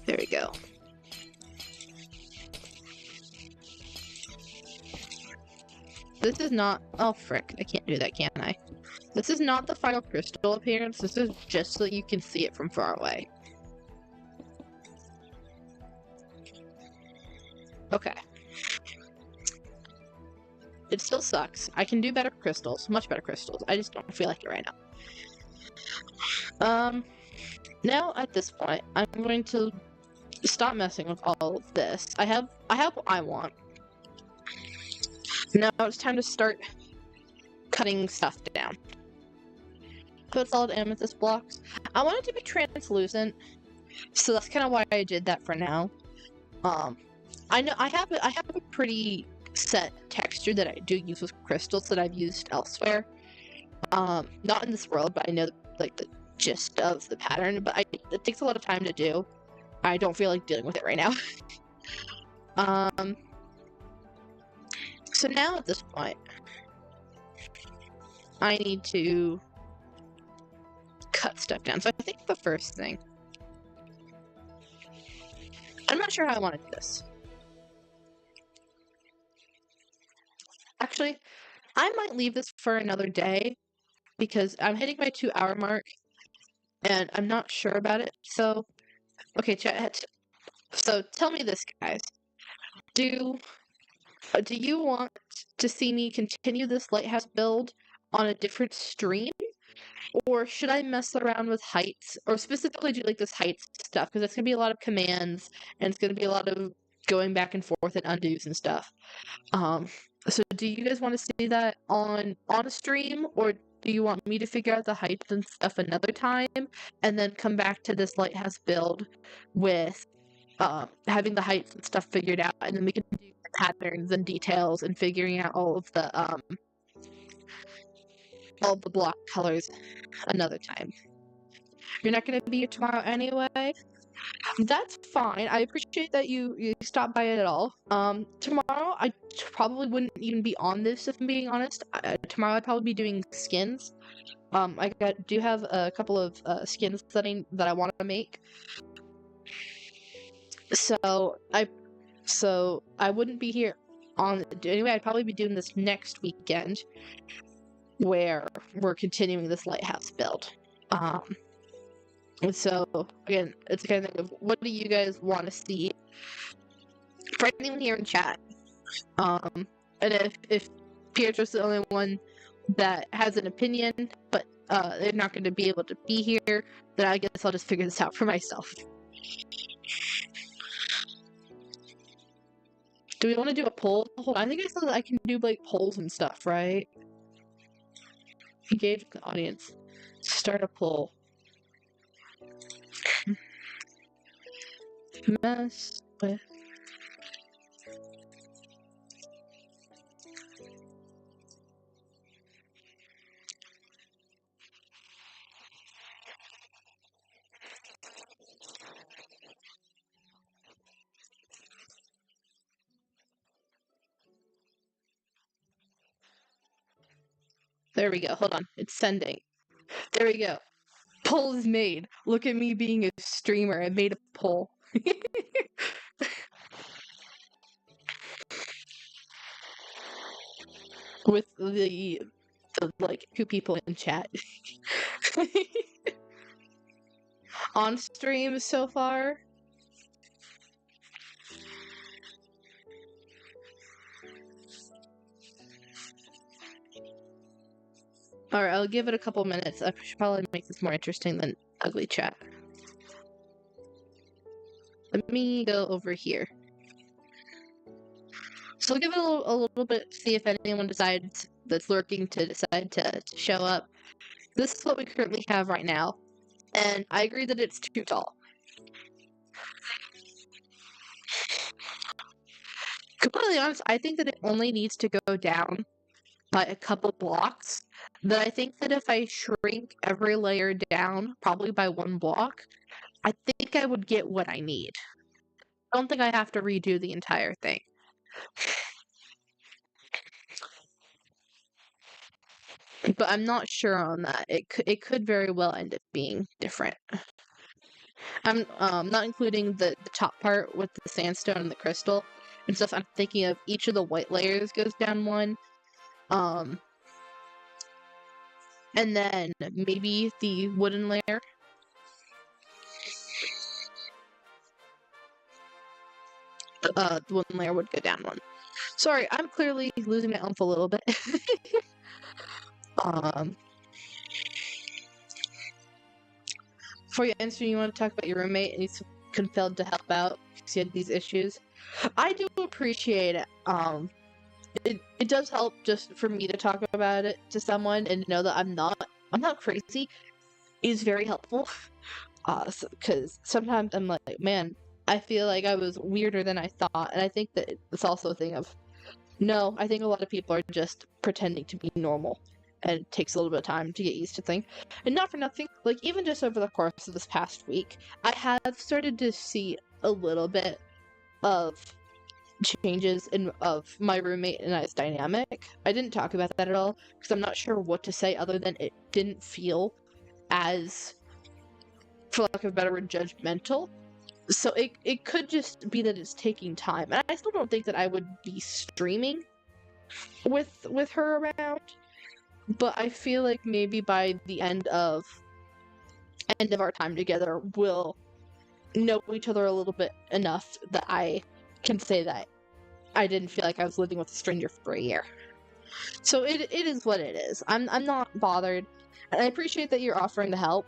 There we go. This is not... Oh, frick. I can't do that, can I? This is not the final crystal appearance. This is just so you can see it from far away. Okay. It still sucks. I can do better crystals. Much better crystals. I just don't feel like it right now. Now at this point, I'm going to stop messing with all of this. I have what I want. Now it's time to start cutting stuff down. Put solid amethyst blocks. I want it to be translucent, so that's kind of why I did that for now. I know I have a pretty set texture that I do use with crystals that I've used elsewhere. Not in this world, but I know like the gist of the pattern. But it takes a lot of time to do. I don't feel like dealing with it right now. So now at this point, I need to cut stuff down. So I think the first thing, I'm not sure how I want to do this. Actually, I might leave this for another day because I'm hitting my 2-hour mark and I'm not sure about it. So, okay, chat. So tell me this, guys. Do you want to see me continue this lighthouse build on a different stream? Or should I mess around with heights? Or specifically do like this heights stuff? Because it's going to be a lot of commands and it's going to be a lot of going back and forth and undos and stuff. So do you guys want to see that on a stream? Or do you want me to figure out the heights and stuff another time? And then come back to this lighthouse build with having the heights and stuff figured out, and then we can do patterns and details and figuring out all the block colors another time. You're not going to be here tomorrow anyway. That's fine. I appreciate that you stopped by it at all. Tomorrow I probably wouldn't even be on this if I'm being honest. Tomorrow I'd probably be doing skins. I do have a couple of skins that I want to make. So I wouldn't be here on anyway. I'd probably be doing this next weekend, where we're continuing this lighthouse build. And so again, it's the kind of thing of what do you guys want to see? For anyone here in chat, and if Pietro's the only one that has an opinion, but they're not going to be able to be here, then I guess I'll just figure this out for myself. Do we want to do a poll? Hold on, I think I said that I can do like polls and stuff, right? Engage with the audience. Start a poll. Mess with. There we go. Hold on. It's sending. There we go. Poll is made. Look at me being a streamer. I made a poll. With the like 2 people in chat. On stream so far. Alright, I'll give it a couple minutes. I should probably make this more interesting than ugly chat. Let me go over here. So I'll give it a little bit, see if anyone decides that's lurking to decide to show up. This is what we currently have right now, and I agree that it's too tall. Completely honest, I think that it only needs to go down by a couple blocks. That I think that if I shrink every layer down, probably by 1 block, I think I would get what I need. I don't think I have to redo the entire thing. But I'm not sure on that. It could very well end up being different. I'm not including the top part with the sandstone and the crystal and stuff. I'm thinking of each of the white layers goes down 1. And then maybe the wooden layer. The wooden layer would go down 1. Sorry, I'm clearly losing my oomph a little bit. Before you answer, you want to talk about your roommate and he's compelled to help out because he had these issues. I do appreciate it. It does help just for me to talk about it to someone and know that I'm not crazy is very helpful. Because sometimes I'm like, man, I feel like I was weirder than I thought, and I think that it's also a thing of, no, I think a lot of people are just pretending to be normal, and it takes a little bit of time to get used to things. And not for nothing, like, even just over the course of this past week, I have started to see a little bit of changes of my roommate and I's dynamic. I didn't talk about that at all, because I'm not sure what to say other than it didn't feel as, for lack of a better word, judgmental. So it could just be that it's taking time. And I still don't think that I would be streaming with her around. But I feel like maybe by the end of our time together, we'll know each other a little bit enough that I can say that I didn't feel like I was living with a stranger for a year. So it is what it is. I'm not bothered. And I appreciate that you're offering to help.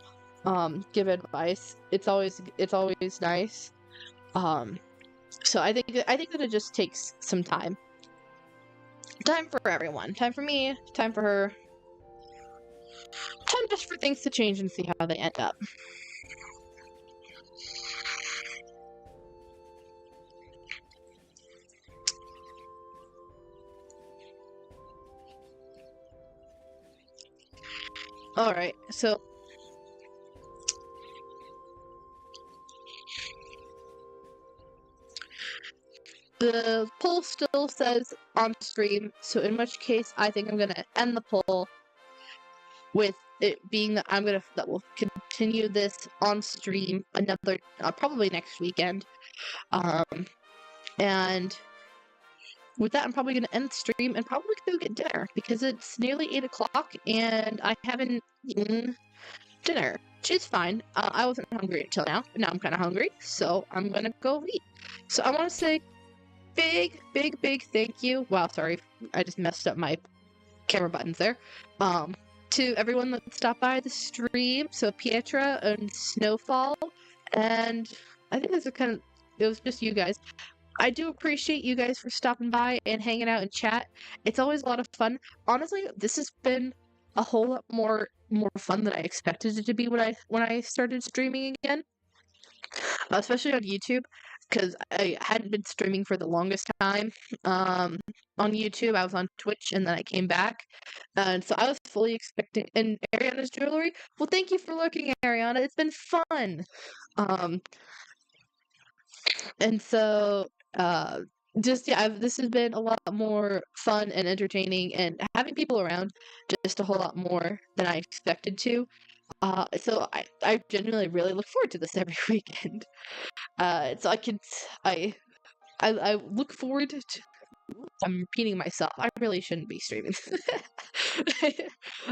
Give advice. It's always nice. So I think that it just takes some time. Time for everyone. Time for me. Time for her. Time just for things to change and see how they end up. Alright, so the poll still says on stream, so in which case I think I'm gonna end the poll with it being that that we'll continue this on stream another probably next weekend. And with that, I'm probably gonna end the stream and probably go get dinner because it's nearly 8 o'clock and I haven't eaten dinner. Which is fine. I wasn't hungry until now, but now I'm kind of hungry, so I'm gonna go eat. So I want to say big thank you. Wow, sorry, I just messed up my camera buttons there. To everyone that stopped by the stream, so Pietra and Snowfall, and I think it was just you guys. I do appreciate you guys for stopping by and hanging out and chat. It's always a lot of fun. Honestly, this has been a whole lot more fun than I expected it to be when I started streaming again. Especially on YouTube, because I hadn't been streaming for the longest time. On YouTube, I was on Twitch, and then I came back. And so I was fully expecting... And Ariana's jewelry? Well, thank you for looking, Ariana. It's been fun! And so, just yeah, this has been a lot more fun and entertaining, and having people around just a whole lot more than I expected to. So I genuinely really look forward to this every weekend. So I look forward to. I'm repeating myself. I really shouldn't be streaming.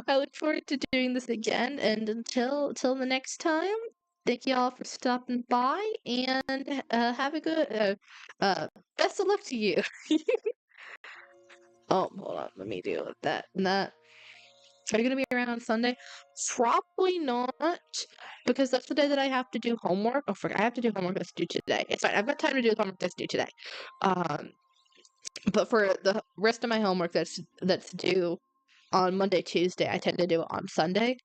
I look forward to doing this again, and till the next time, thank you all for stopping by, and have a good best of luck to you. Oh, hold on, let me deal with that. That are you gonna be around on Sunday? Probably not, because that's the day that I have to do homework. Oh, I have to do homework that's due today. It's fine. I've got time to do the homework that's due today. Um, but for the rest of my homework that's due on Monday, Tuesday, I tend to do it on Sunday.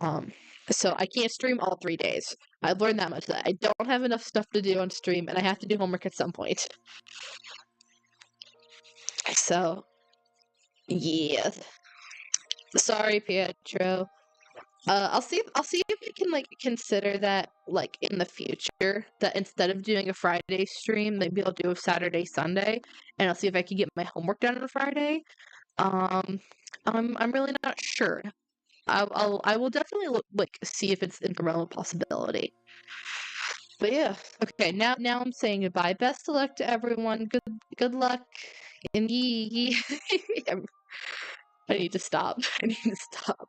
Um, so I can't stream all 3 days. I've learned that much, that I don't have enough stuff to do on stream, and I have to do homework at some point. So, yeah. Sorry, Pietro. I'll see if we can like consider that like in the future, that instead of doing a Friday stream, maybe I'll do a Saturday, Sunday, and I'll see if I can get my homework done on a Friday. Um, I'm really not sure. I will definitely look, like, see if it's in the realm of possibility. But yeah, okay. Now I'm saying goodbye. Best of luck to everyone. Good luck, and yee. I need to stop. I need to stop.